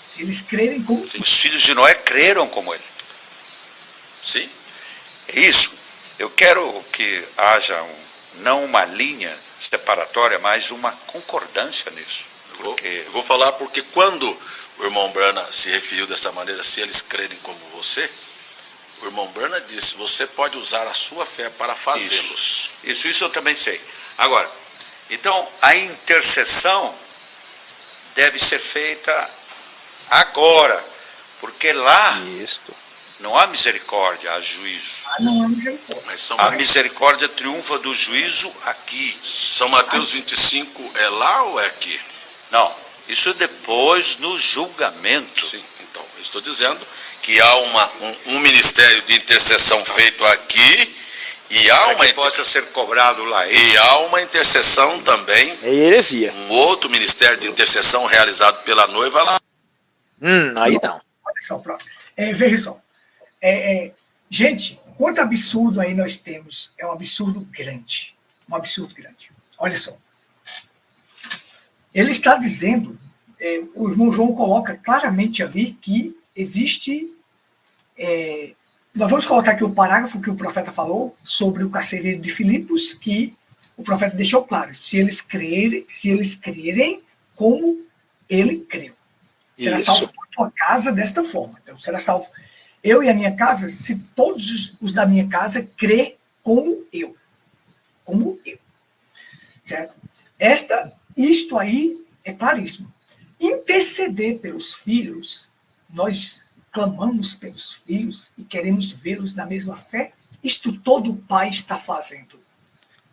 Se eles crerem como tu. Os filhos de Noé creram como ele. Sim. É isso. Eu quero que haja não uma linha separatória, mas uma concordância nisso. Eu vou falar porque quando o irmão Brana se referiu dessa maneira, se eles crerem como você, o irmão Brana disse, você pode usar a sua fé para fazê-los. Isso eu também sei. Agora, então, a intercessão deve ser feita agora, porque lá não há misericórdia, há juízo. Não há misericórdia. Mas A misericórdia triunfa do juízo aqui. São Mateus 25 é lá ou é aqui? Não, isso é depois no julgamento. Sim, então, eu estou dizendo que há um ministério de intercessão feito aqui e há que possa ser cobrado lá. E há uma intercessão também. É heresia. Um outro ministério de intercessão realizado pela noiva lá. Aí não. Olha só, pronto. Veja só. Gente, quanto absurdo aí nós temos. É um absurdo grande. Um absurdo grande. Olha só. Ele está dizendo, o irmão João coloca claramente ali que existe... nós vamos colocar aqui o parágrafo que o profeta falou sobre o carcereiro de Filipos, que o profeta deixou claro, se eles crerem como ele creu. Será salvo por tua casa desta forma. Então, será salvo eu e a minha casa, se todos os da minha casa crê como eu. Como eu. Certo? Isto aí é claríssimo. Interceder pelos filhos, nós clamamos pelos filhos e queremos vê-los na mesma fé, isto todo pai está fazendo.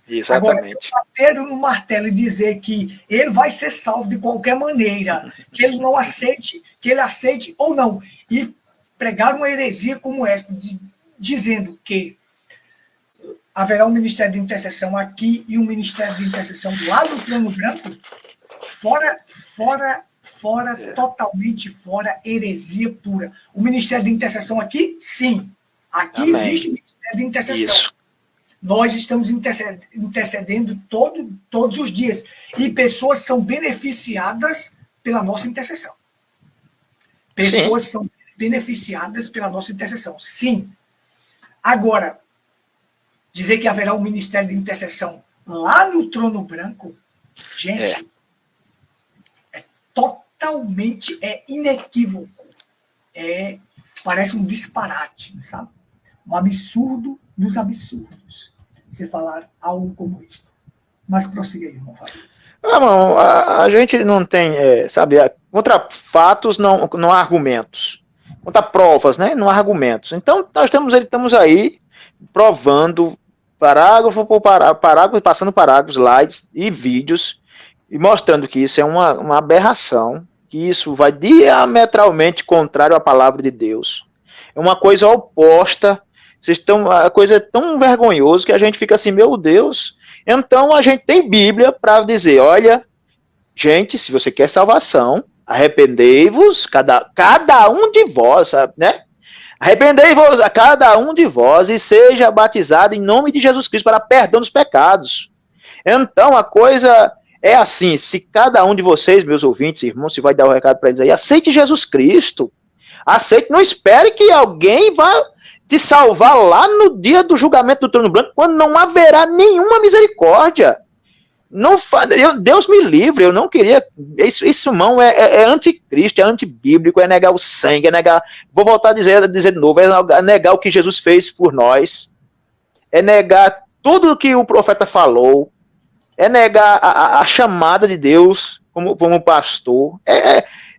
Exatamente. Agora, bater no martelo e dizer que ele vai ser salvo de qualquer maneira, que ele não aceite, que ele aceite ou não, e pregar uma heresia como esta, dizendo que haverá um ministério de intercessão aqui e um ministério de intercessão lá no Trono Branco, totalmente fora, heresia pura. O ministério de intercessão aqui, sim. Aqui existe o ministério de intercessão. Isso. Nós estamos intercedendo todos os dias. E pessoas são beneficiadas pela nossa intercessão. Pessoas são beneficiadas pela nossa intercessão. Sim. Agora, dizer que haverá um ministério de intercessão lá no Trono Branco, gente, totalmente inequívoco. Parece um disparate, sabe? Um absurdo dos absurdos. Você falar algo como isso. Mas prossiga aí, irmão Fabrício. Irmão, a gente não tem, contra fatos não há argumentos. Contra provas, né? Não há argumentos. Então, nós estamos aí provando parágrafo por parágrafo, passando parágrafos, slides e vídeos, e mostrando que isso é uma aberração, que isso vai diametralmente contrário à palavra de Deus. É uma coisa oposta. A coisa é tão vergonhosa que a gente fica assim, meu Deus. Então a gente tem Bíblia para dizer, olha, gente, se você quer salvação, arrependei-vos, cada um de vós, né? Arrependei-vos a cada um de vós e seja batizado em nome de Jesus Cristo para perdão dos pecados. Então a coisa é assim, se cada um de vocês, meus ouvintes, irmãos, se vai dar o recado para eles aí, aceite Jesus Cristo. Aceite, não espere que alguém vá te salvar lá no dia do julgamento do Trono Branco, quando não haverá nenhuma misericórdia. Deus me livre, eu não queria. Isso irmão, é anticristo, é antibíblico, é negar o sangue, é negar. Vou voltar a dizer de novo, é negar o que Jesus fez por nós, é negar tudo o que o profeta falou, é negar a chamada de Deus como pastor.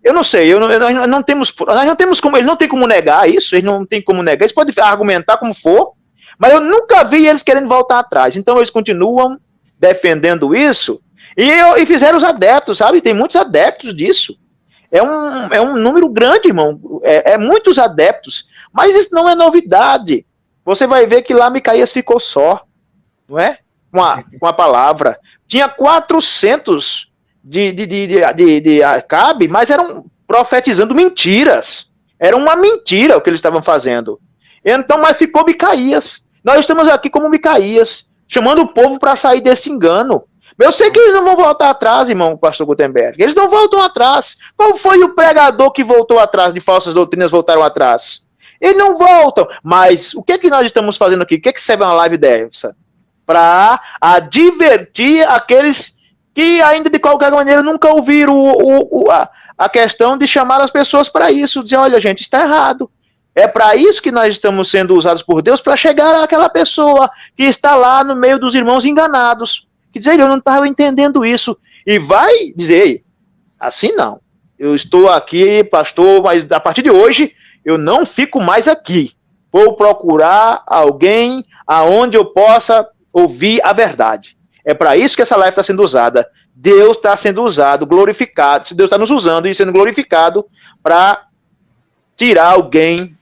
Eu não sei, nós não temos como, eles não tem como negar isso, eles não tem como negar, eles podem argumentar como for, mas eu nunca vi eles querendo voltar atrás. Então eles continuam defendendo isso e fizeram os adeptos, sabe? Tem muitos adeptos disso. É um número grande, irmão. Muitos adeptos, mas isso não é novidade. Você vai ver que lá Micaías ficou só, não é? Com a palavra. Tinha 400 de Acabe, mas eram profetizando mentiras. Era uma mentira o que eles estavam fazendo. Então, mas ficou Micaías. Nós estamos aqui como Micaías, chamando o povo para sair desse engano. Eu sei que eles não vão voltar atrás, irmão, pastor Gutenberg. Eles não voltam atrás. Qual foi o pregador que voltou atrás, de falsas doutrinas voltaram atrás? Eles não voltam. Mas o que é que nós estamos fazendo aqui? O que é que serve uma live dessa? Para advertir aqueles que ainda de qualquer maneira nunca ouviram a questão de chamar as pessoas para isso. Dizer, olha, gente, está errado. É para isso que nós estamos sendo usados por Deus, para chegar àquela pessoa que está lá no meio dos irmãos enganados. Que diz, eu não estava entendendo isso. E vai dizer, assim não. Eu estou aqui, pastor, mas a partir de hoje eu não fico mais aqui. Vou procurar alguém aonde eu possa ouvir a verdade. É para isso que essa live está sendo usada. Deus está sendo usado, glorificado. Deus está nos usando e sendo glorificado para tirar alguém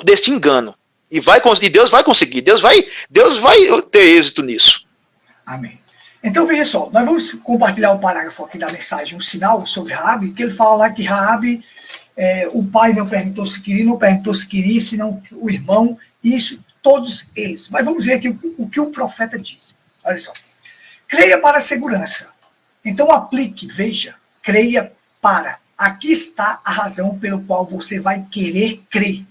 deste engano. E vai conseguir, Deus vai conseguir. Deus vai ter êxito nisso. Amém. Então, veja só, nós vamos compartilhar o parágrafo aqui da mensagem, um sinal sobre Raabe, que ele fala lá que Raabe, o pai não perguntou se queria, senão o irmão, isso, todos eles. Mas vamos ver aqui o que o profeta diz. Olha só. Creia para a segurança. Então aplique, veja, creia para. Aqui está a razão pelo qual você vai querer crer.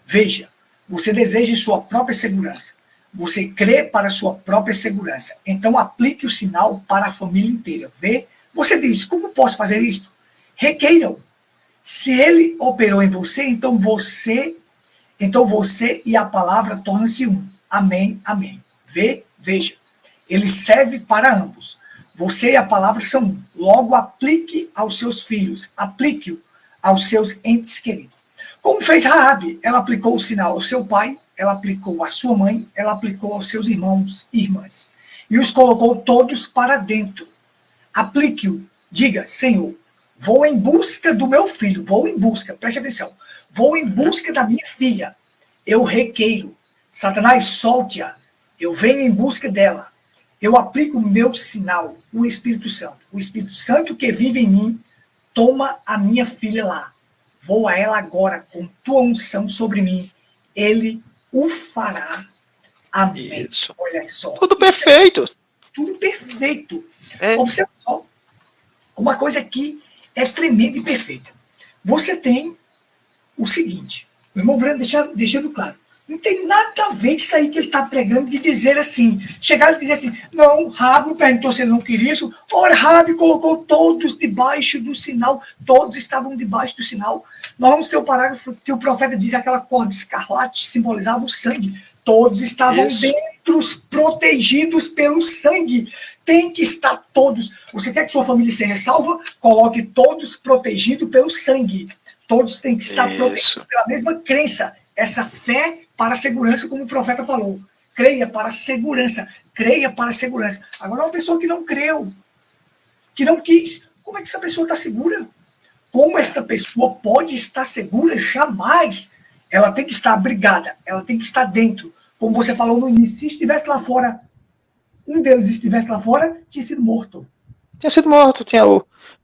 Veja, você deseja sua própria segurança. Você crê para sua própria segurança. Então aplique o sinal para a família inteira. Vê? Você diz, como posso fazer isto? Requeira-o. Se ele operou em você, então você e a palavra tornam-se um. Amém, amém. Veja. Ele serve para ambos. Você e a palavra são um. Logo, aplique aos seus filhos. Aplique-o aos seus entes queridos. Como fez Raabe, ela aplicou o sinal ao seu pai, ela aplicou à sua mãe, ela aplicou aos seus irmãos e irmãs. E os colocou todos para dentro. Aplique-o. Diga, Senhor, vou em busca do meu filho. Vou em busca, preste atenção. Vou em busca da minha filha. Eu requeiro. Satanás, solte-a. Eu venho em busca dela. Eu aplico o meu sinal, o Espírito Santo. O Espírito Santo que vive em mim, toma a minha filha lá. Vou a ela agora, com tua unção sobre mim. Ele o fará. Amém. Isso. Olha só. Tudo perfeito. Tudo perfeito. Observa só. Uma coisa que é tremenda e perfeita. Você tem o seguinte. O irmão Brando deixando claro. Não tem nada a ver isso aí que ele está pregando de dizer assim. Chegar e dizer assim, não, Raabe perguntou se ele não queria isso. Ora, Raabe colocou todos debaixo do sinal. Todos estavam debaixo do sinal. Nós vamos ter o parágrafo que o profeta diz, aquela corda escarlate simbolizava o sangue. Todos estavam dentro, protegidos pelo sangue. Tem que estar todos. Você quer que sua família seja salva? Coloque todos protegidos pelo sangue. Todos têm que estar protegidos pela mesma crença. Essa fé para a segurança, como o profeta falou. Creia para a segurança. Creia para a segurança. Agora, uma pessoa que não creu, que não quis, como é que essa pessoa está segura? Como esta pessoa pode estar segura? Jamais. Ela tem que estar abrigada. Ela tem que estar dentro. Como você falou no início, se estivesse lá fora, um deles estivesse lá fora, tinha sido morto. Tinha sido morto.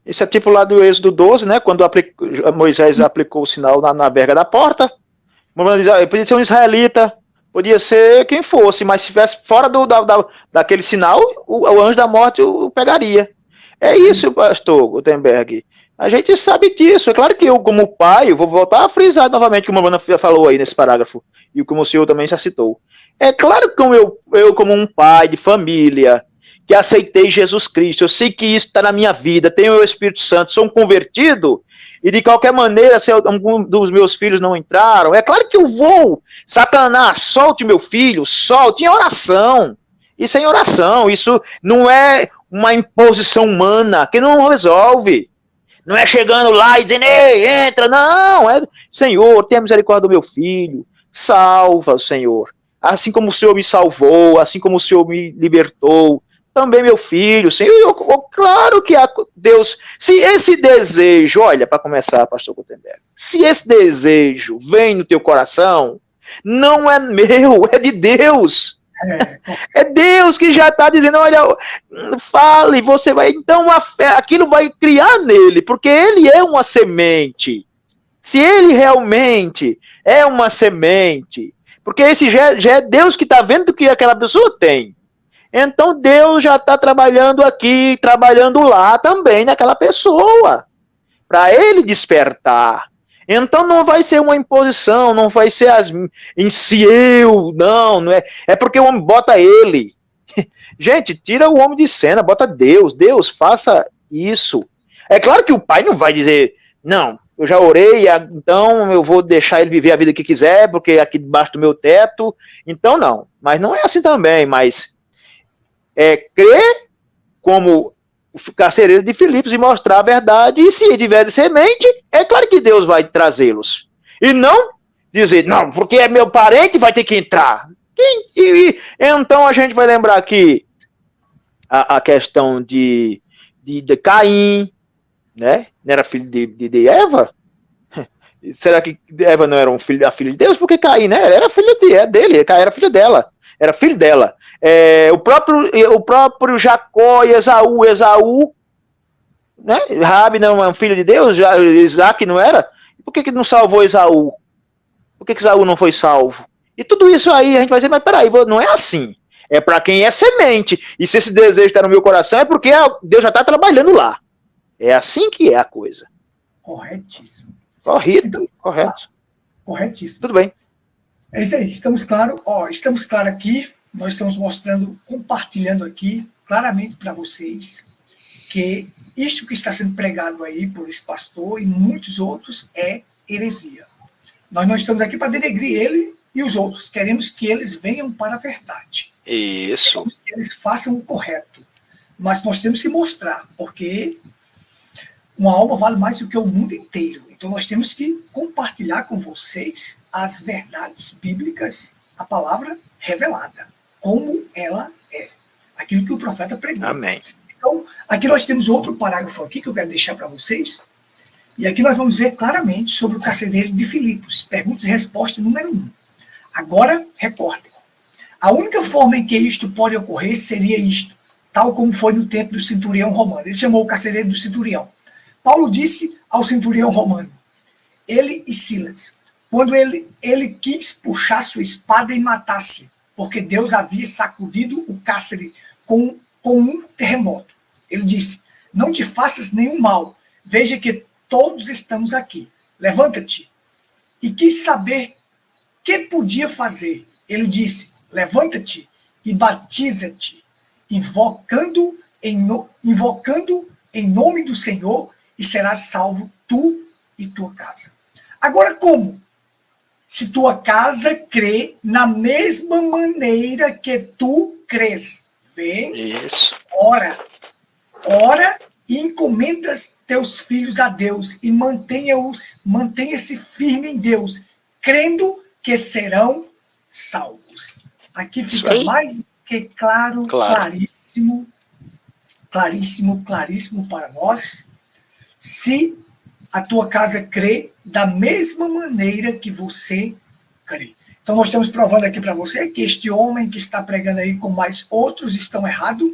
Esse é tipo lá do Êxodo 12, né? Quando Moisés aplicou o sinal na verga da porta. Podia ser um israelita, podia ser quem fosse, mas se estivesse fora daquele sinal, o anjo da morte o pegaria. É isso, pastor Gutenberg. A gente sabe disso. É claro que eu, como pai, vou voltar a frisar novamente, como a Mona falou aí nesse parágrafo, e como o senhor também já citou. É claro que eu como um pai de família, que aceitei Jesus Cristo, eu sei que isso está na minha vida, tenho o Espírito Santo, sou um convertido, e de qualquer maneira, se algum dos meus filhos não entraram, é claro que eu vou. Satanás, solte meu filho, solte em oração. Isso é em oração, isso não é uma imposição humana, que não resolve. Não é chegando lá e dizendo, ei, entra, não. É, Senhor, tenha misericórdia do meu filho, salva, Senhor. Assim como o Senhor me salvou, assim como o Senhor me libertou, também meu filho, Senhor, claro que Deus, se esse desejo, olha, para começar, pastor Gutenberg, se esse desejo vem no teu coração, não é meu, é de Deus. É Deus que já está dizendo, olha, fale, você vai, então aquilo vai criar nele, porque ele é uma semente. Se ele realmente é uma semente, porque esse já é Deus que está vendo o que aquela pessoa tem. Então Deus já está trabalhando aqui, trabalhando lá também naquela pessoa, para ele despertar. Então não vai ser uma imposição, não vai ser em si eu, não é. É porque o homem bota ele. Gente, tira o homem de cena, bota Deus. Deus, faça isso. É claro que o pai não vai dizer, não, eu já orei, então eu vou deixar ele viver a vida que quiser, porque é aqui debaixo do meu teto. Então não. Mas não é assim também, mas crer como o carcereiro de Filipos e mostrar a verdade, e se tiver semente, é claro que Deus vai trazê-los. E não dizer, não, porque é meu parente, vai ter que entrar. Então a gente vai lembrar que a questão de Caim, né? Não era filho de Eva? Será que Eva não era a filha de Deus? Porque Caim, né? Era filho dele, Caim era filho dela. Era filho dela. O próprio Jacó e Esaú, né? Rabi não é um filho de Deus, Isaac não era? Por que não salvou Esaú? Por que Esaú não foi salvo? E tudo isso aí, a gente vai dizer, mas peraí, não é assim. É para quem é semente. E se esse desejo está no meu coração, é porque Deus já está trabalhando lá. É assim que é a coisa. Corretíssimo. Correto. Corretíssimo. Tudo bem. É isso aí, estamos claros. Estamos claros aqui, nós estamos mostrando, compartilhando aqui claramente para vocês que isto que está sendo pregado aí por esse pastor e muitos outros é heresia. Nós não estamos aqui para denegrir ele e os outros, queremos que eles venham para a verdade. Isso. Queremos que eles façam o correto. Mas nós temos que mostrar, porque uma alma vale mais do que o mundo inteiro. Então nós temos que compartilhar com vocês as verdades bíblicas, a palavra revelada, como ela é. Aquilo que o profeta pregou. Amém. Então, aqui nós temos outro parágrafo aqui que eu quero deixar para vocês. E aqui nós vamos ver claramente sobre o carcereiro de Filipos. Perguntas e resposta número 1. Agora, recordem. A única forma em que isto pode ocorrer seria isto, tal como foi no tempo do centurião romano. Ele chamou o carcereiro do centurião. Paulo disse ao centurião romano, ele e Silas, quando ele quis puxar sua espada e matasse, porque Deus havia sacudido o cárcere com um terremoto. Ele disse, não te faças nenhum mal, veja que todos estamos aqui, levanta-te. E quis saber o que podia fazer. Ele disse, levanta-te e batiza-te, invocando em nome do Senhor, e serás salvo tu e tua casa. Agora como? Se tua casa crê na mesma maneira que tu crês. Vem, isso. Ora e encomenda teus filhos a Deus e mantenha-se firme em Deus, crendo que serão salvos. Aqui fica mais que claro, claríssimo para nós. Se a tua casa crê da mesma maneira que você crê. Então nós estamos provando aqui para você que este homem que está pregando aí com mais outros estão errados.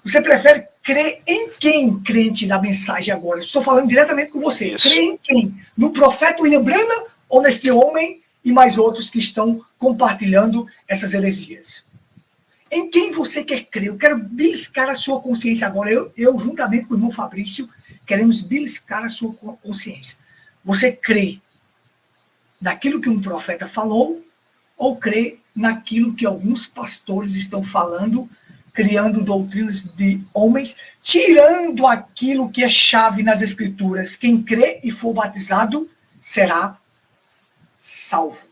Você prefere crer em quem, crente da mensagem agora? Estou falando diretamente com você. Isso. Crê em quem? No profeta William Branham ou neste homem e mais outros que estão compartilhando essas heresias? Em quem você quer crer? Eu quero beliscar a sua consciência agora. Eu juntamente com o irmão Fabrício, queremos beliscar a sua consciência. Você crê naquilo que um profeta falou ou crê naquilo que alguns pastores estão falando, criando doutrinas de homens, tirando aquilo que é chave nas Escrituras? Quem crê e for batizado será salvo.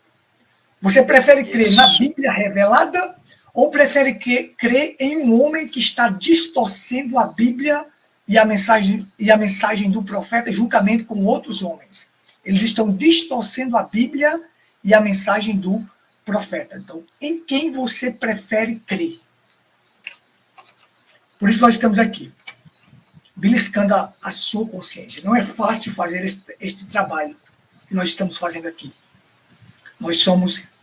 Você prefere crer na Bíblia revelada ou prefere crer em um homem que está distorcendo a Bíblia e a mensagem do profeta juntamente com outros homens? Eles estão distorcendo a Bíblia e a mensagem do profeta. Então, em quem você prefere crer? Por isso nós estamos aqui, beliscando a sua consciência. Não é fácil fazer este trabalho que nós estamos fazendo aqui. Nós somos...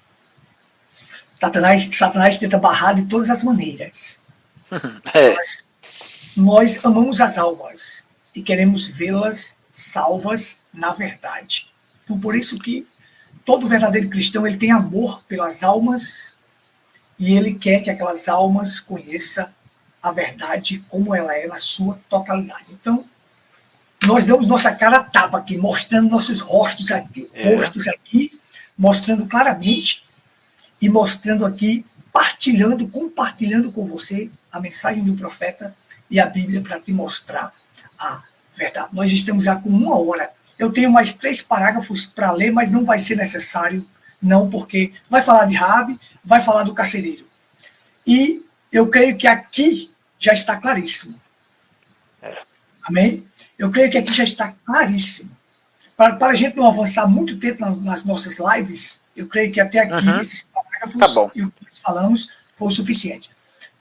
Satanás tenta barrar de todas as maneiras. Nós amamos as almas e queremos vê-las salvas na verdade. Então, por isso que todo verdadeiro cristão ele tem amor pelas almas e ele quer que aquelas almas conheçam a verdade como ela é na sua totalidade. Então, nós damos nossa cara a tapa aqui, mostrando nossos rostos aqui, mostrando claramente e mostrando aqui, compartilhando com você a mensagem do profeta e a Bíblia para te mostrar a verdade. Nós estamos já com 1 hora. Eu tenho mais 3 parágrafos para ler, mas não vai ser necessário, não, porque vai falar de Raabe, vai falar do carcereiro. E eu creio que aqui já está claríssimo. Amém? Eu creio que aqui já está claríssimo. Para a gente não avançar muito tempo nas nossas lives, eu creio que até aqui esses parágrafos e o que nós falamos foi o suficiente.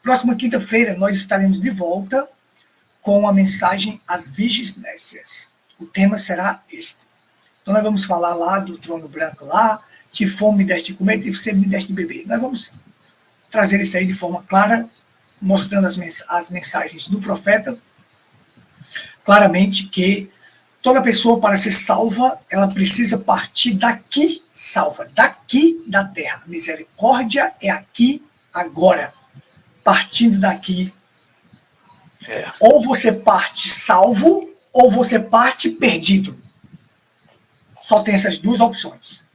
Próxima quinta-feira nós estaremos de volta com a mensagem As Virgens Nécias. O tema será este. Então nós vamos falar lá do trono branco lá, de fome me deste de comer, de sede me deste de beber. Nós vamos trazer isso aí de forma clara, mostrando as mensagens do profeta, claramente que toda pessoa, para ser salva, ela precisa partir daqui, daqui da terra. A misericórdia é aqui, agora. Partindo daqui, ou você parte salvo, ou você parte perdido. Só tem essas 2 opções.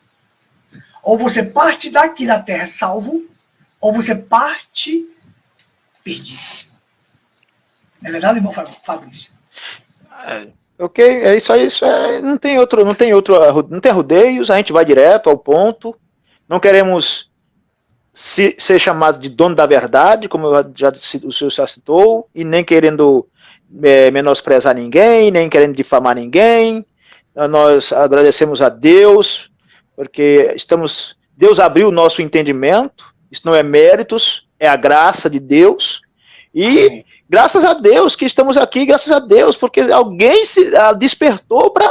Ou você parte daqui da terra salvo, ou você parte perdido. Não é verdade, irmão Fabrício? Ok, é isso aí, não tem rodeios, a gente vai direto ao ponto, não queremos ser chamado de dono da verdade, como o senhor já citou, e nem querendo menosprezar ninguém, nem querendo difamar ninguém. Nós agradecemos a Deus, porque Deus abriu o nosso entendimento, isso não é méritos, é a graça de Deus, e graças a Deus que estamos aqui, graças a Deus, porque alguém se despertou para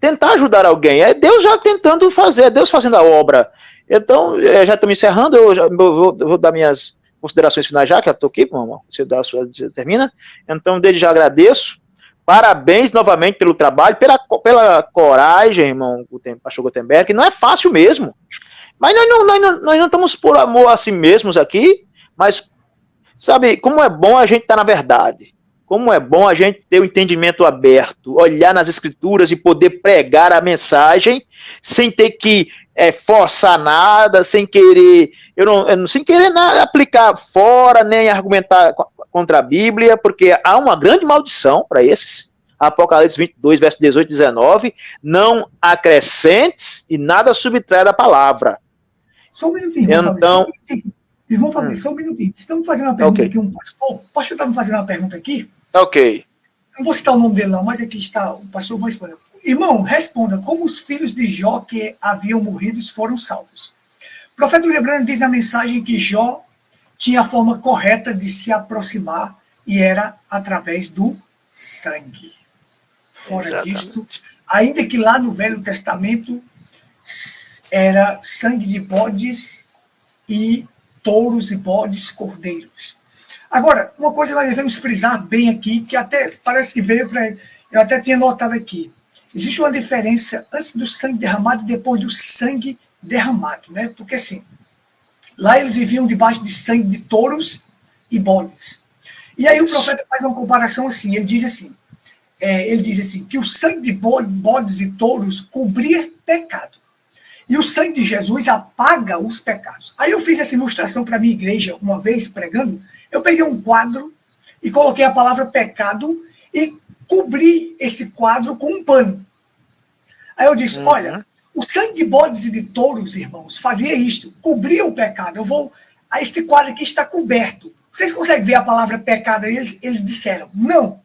tentar ajudar alguém. É Deus já tentando fazer, é Deus fazendo a obra. Então, já estamos encerrando, eu vou dar minhas considerações finais já, que eu estou aqui, você termina. Então, desde já agradeço. Parabéns novamente pelo trabalho, pela coragem, irmão Pastor Gutenberg, que não é fácil mesmo. Mas nós não estamos por amor a si mesmos aqui, mas sabe, como é bom a gente estar na verdade. Como é bom a gente ter o entendimento aberto, olhar nas escrituras e poder pregar a mensagem sem ter que forçar nada, sem querer nada, aplicar fora, nem argumentar contra a Bíblia, porque há uma grande maldição para esses. Apocalipse 22, verso 18 e 19, não acrescente e nada subtrai da palavra. Só um minutinho, então, irmão Fabrício, só um minutinho. Estamos fazendo uma pergunta aqui, um pastor. O pastor está me fazendo uma pergunta aqui. Ok. Não vou citar o nome dele não, mas aqui está, o pastor vai responder. Irmão, responda, como os filhos de Jó que haviam morrido foram salvos? O profeta William diz na mensagem que Jó tinha a forma correta de se aproximar e era através do sangue. Fora disto, ainda que lá no Velho Testamento era sangue de bodes e touros e bodes cordeiros. Agora, uma coisa nós devemos frisar bem aqui, que até parece que veio para... Eu até tinha notado aqui. Existe uma diferença antes do sangue derramado e depois do sangue derramado, né? Porque assim, lá eles viviam debaixo de sangue de touros e bodes. E aí o profeta faz uma comparação assim, ele diz assim, que o sangue de bodes e touros cobria pecado. E o sangue de Jesus apaga os pecados. Aí eu fiz essa ilustração para a minha igreja uma vez, pregando. Eu peguei um quadro e coloquei a palavra pecado e cobri esse quadro com um pano. Aí eu disse, olha, o sangue de bodes e de touros, irmãos, fazia isto, cobria o pecado. Este quadro aqui está coberto. Vocês conseguem ver a palavra pecado aí? Eles disseram, não,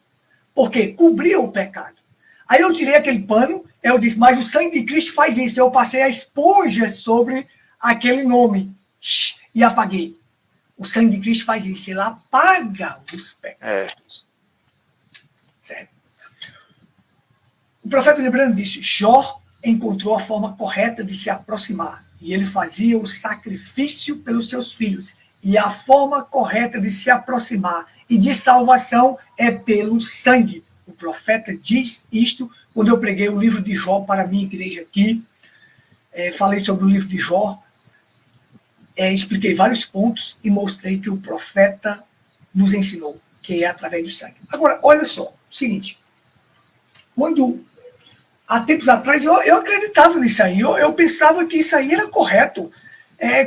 porque cobria o pecado. Aí eu tirei aquele pano, eu disse, mas o sangue de Cristo faz isso. Eu passei a esponja sobre aquele nome e apaguei. O sangue de Cristo faz isso, ele apaga os pecados. Certo? O profeta lembrando disse, Jó encontrou a forma correta de se aproximar, e ele fazia o sacrifício pelos seus filhos. E a forma correta de se aproximar e de salvação é pelo sangue. O profeta diz isto quando eu preguei o livro de Jó para a minha igreja aqui. Falei sobre o livro de Jó. expliquei vários pontos e mostrei que o profeta nos ensinou, que é através do sangue. Agora, olha só, seguinte, quando, há tempos atrás, eu acreditava nisso aí, eu pensava que isso aí era correto.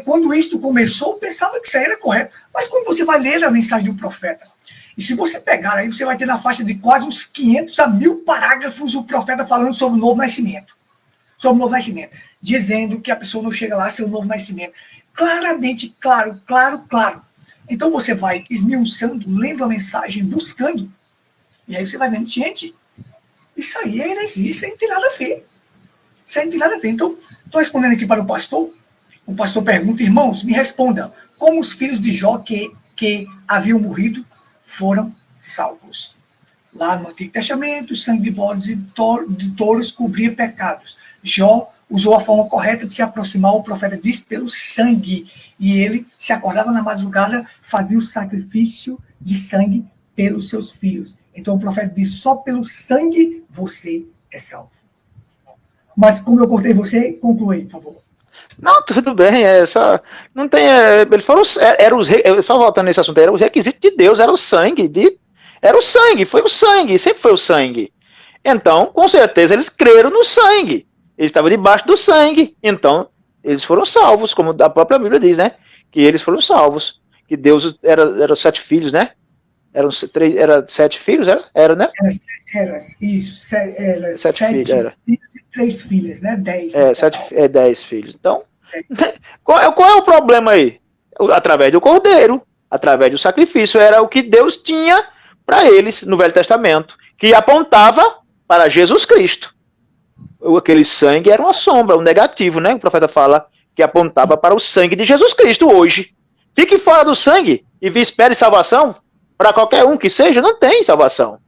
Quando isso começou, eu pensava que isso aí era correto. Mas quando você vai ler a mensagem do profeta, e se você pegar aí, você vai ter na faixa de quase uns 500 a 1000 parágrafos o profeta falando sobre o novo nascimento. Sobre o novo nascimento. Dizendo que a pessoa não chega lá a ser o novo nascimento. Claramente, claro. Então você vai esmiuçando, lendo a mensagem, buscando. E aí você vai vendo, gente, isso aí é heresia, isso aí não tem nada a ver. Isso aí não tem nada a ver. Então, estou respondendo aqui para o pastor. O pastor pergunta, irmãos, me respondam, como os filhos de Jó que haviam morrido foram salvos? Lá no Antigo Testamento, o sangue de bodes e de touros cobria pecados. Jó usou a forma correta de se aproximar, o profeta disse, pelo sangue. E ele se acordava na madrugada, fazia o sacrifício de sangue pelos seus filhos. Então o profeta disse, só pelo sangue você é salvo. Mas como eu cortei você, conclui, por favor. Não, tudo bem, só, não tem, eles foram, era os, só voltando nesse assunto, era os requisitos de Deus, era o sangue, foi o sangue, sempre foi o sangue. Então, com certeza, eles creram no sangue, eles estavam debaixo do sangue, então, eles foram salvos, como a própria Bíblia diz, né, que eles foram salvos, que Deus era 7 filhos, né, era 7 filhos, era, né? Era isso, era 7 filhos, era. Filhos e 3 filhas, né, 10. 10 filhos, então, qual é o problema aí? Através do cordeiro, através do sacrifício, era o que Deus tinha para eles no Velho Testamento, que apontava para Jesus Cristo. Aquele sangue era uma sombra, um negativo, né? O profeta fala que apontava para o sangue de Jesus Cristo hoje. Fique fora do sangue e espere salvação para qualquer um que seja, não tem salvação.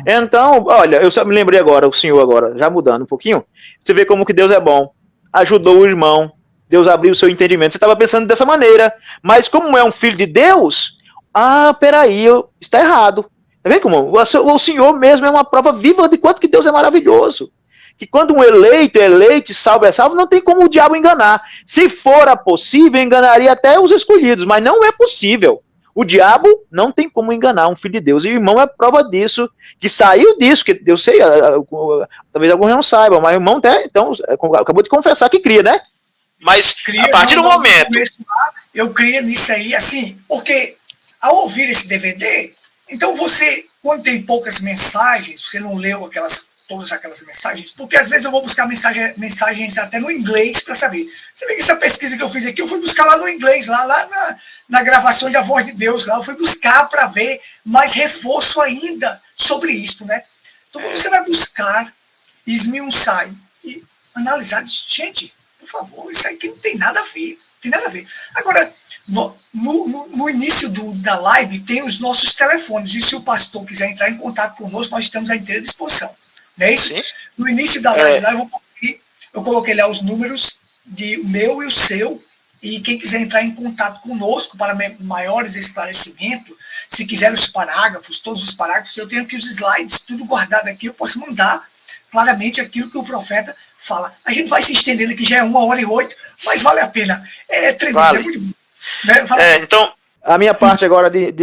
Então, olha, eu só me lembrei agora, o senhor agora, já mudando um pouquinho, você vê como que Deus é bom, ajudou o irmão, Deus abriu o seu entendimento, você estava pensando dessa maneira, mas como é um filho de Deus, peraí, está errado. Tá vendo como? O senhor mesmo é uma prova viva de quanto que Deus é maravilhoso. Que quando um eleito é eleito, salvo é salvo, não tem como o diabo enganar. Se fora possível, enganaria até os escolhidos, mas não é possível. O diabo não tem como enganar um filho de Deus. E o irmão é prova disso, que saiu disso, que eu sei, talvez alguns não saibam, mas o irmão então, acabou de confessar que cria, né? Mas a partir do momento... Eu crio nisso aí, assim, porque ao ouvir esse DVD, então você, quando tem poucas mensagens, você não leu todas aquelas mensagens, porque às vezes eu vou buscar mensagens até no inglês para saber. Você vê que essa pesquisa que eu fiz aqui, eu fui buscar lá no inglês, lá na gravações da Voz de Deus, lá eu fui buscar para ver mais reforço ainda sobre isso, né? Então quando você vai buscar, esmiuçar e analisar, gente, por favor, isso aqui não tem nada a ver, tem nada a ver. Agora, no início da live tem os nossos telefones, e se o pastor quiser entrar em contato conosco, nós estamos à inteira disposição. Não é isso? Sim. No início da live, lá, eu coloquei lá os números o meu e o seu, e quem quiser entrar em contato conosco para maiores esclarecimentos, se quiser os parágrafos, todos os parágrafos, eu tenho aqui os slides, tudo guardado aqui, eu posso mandar claramente aquilo que o profeta fala. A gente vai se estendendo aqui, já é 1h08, mas vale a pena. É tremendo, vale. É muito bom. Né? Então, a minha parte agora de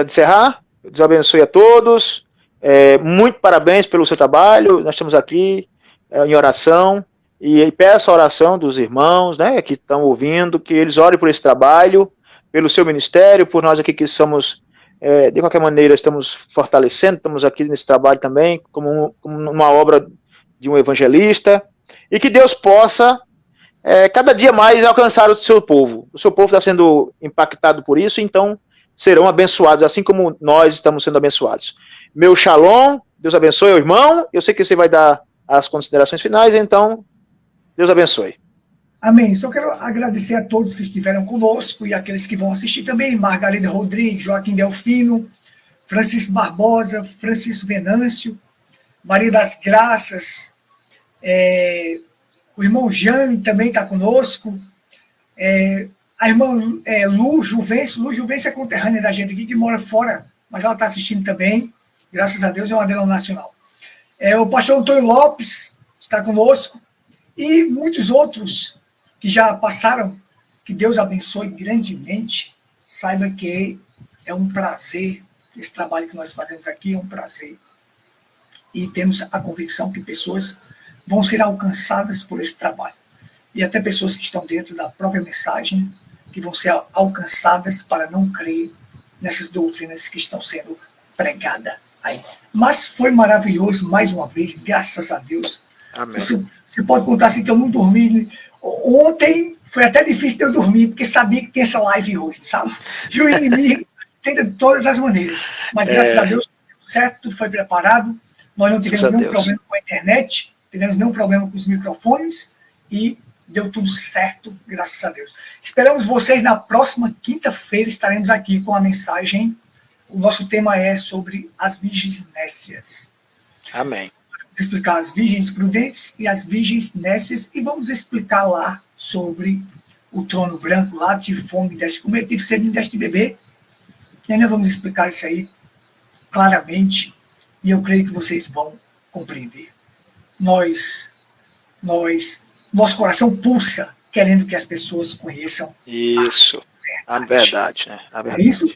encerrar, Deus abençoe a todos, muito parabéns pelo seu trabalho, nós estamos aqui em oração, e peço a oração dos irmãos, né, que estão ouvindo, que eles orem por esse trabalho, pelo seu ministério, por nós aqui que somos, de qualquer maneira, estamos fortalecendo, estamos aqui nesse trabalho também, como uma obra de um evangelista, e que Deus possa, cada dia mais, alcançar o seu povo. O seu povo está sendo impactado por isso, então serão abençoados, assim como nós estamos sendo abençoados. Meu shalom, Deus abençoe o irmão, eu sei que você vai dar as considerações finais, então... Deus abençoe. Amém. Só quero agradecer a todos que estiveram conosco e aqueles que vão assistir também. Margarida Rodrigues, Joaquim Delfino, Francisco Barbosa, Francisco Venâncio, Maria das Graças, o irmão Jane também está conosco, a irmã Lu Juvencio é conterrânea da gente aqui, que mora fora, mas ela está assistindo também, graças a Deus, é uma dela nacional. O pastor Antônio Lopes está conosco, e muitos outros que já passaram Que Deus abençoe grandemente. Saiba que é um prazer, esse trabalho que nós fazemos aqui é um prazer. E temos a convicção que pessoas vão ser alcançadas por esse trabalho. E até pessoas que estão dentro da própria mensagem, que vão ser alcançadas para não crer nessas doutrinas que estão sendo pregadas aí. Mas foi maravilhoso, mais uma vez, graças a Deus. Você pode contar assim que eu não dormi. Ontem foi até difícil de eu dormir, porque sabia que tem essa live hoje, sabe? E o inimigo tenta de todas as maneiras. Mas graças a Deus, certo, tudo foi preparado. Nós não tivemos nenhum problema com a internet, tivemos nenhum problema com os microfones e deu tudo certo, graças a Deus. Esperamos vocês na próxima quinta-feira, estaremos aqui com a mensagem. O nosso tema é sobre as virgens nécias. Amém. Vamos explicar as virgens prudentes e as virgens nécias e vamos explicar lá sobre o trono branco, lá tive fome, deste comer, tive sede, deste beber. E ainda vamos explicar isso aí claramente e eu creio que vocês vão compreender. Nosso coração pulsa querendo que as pessoas conheçam isso, a verdade, né? A verdade. É isso?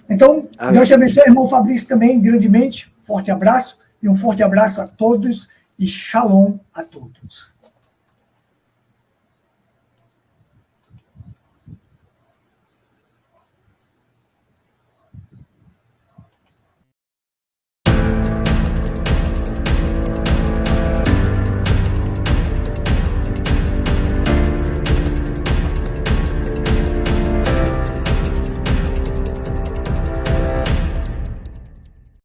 Então, Deus te abençoe, irmão Fabrício, também, grandemente. Forte abraço, e um forte abraço a todos, e shalom a todos.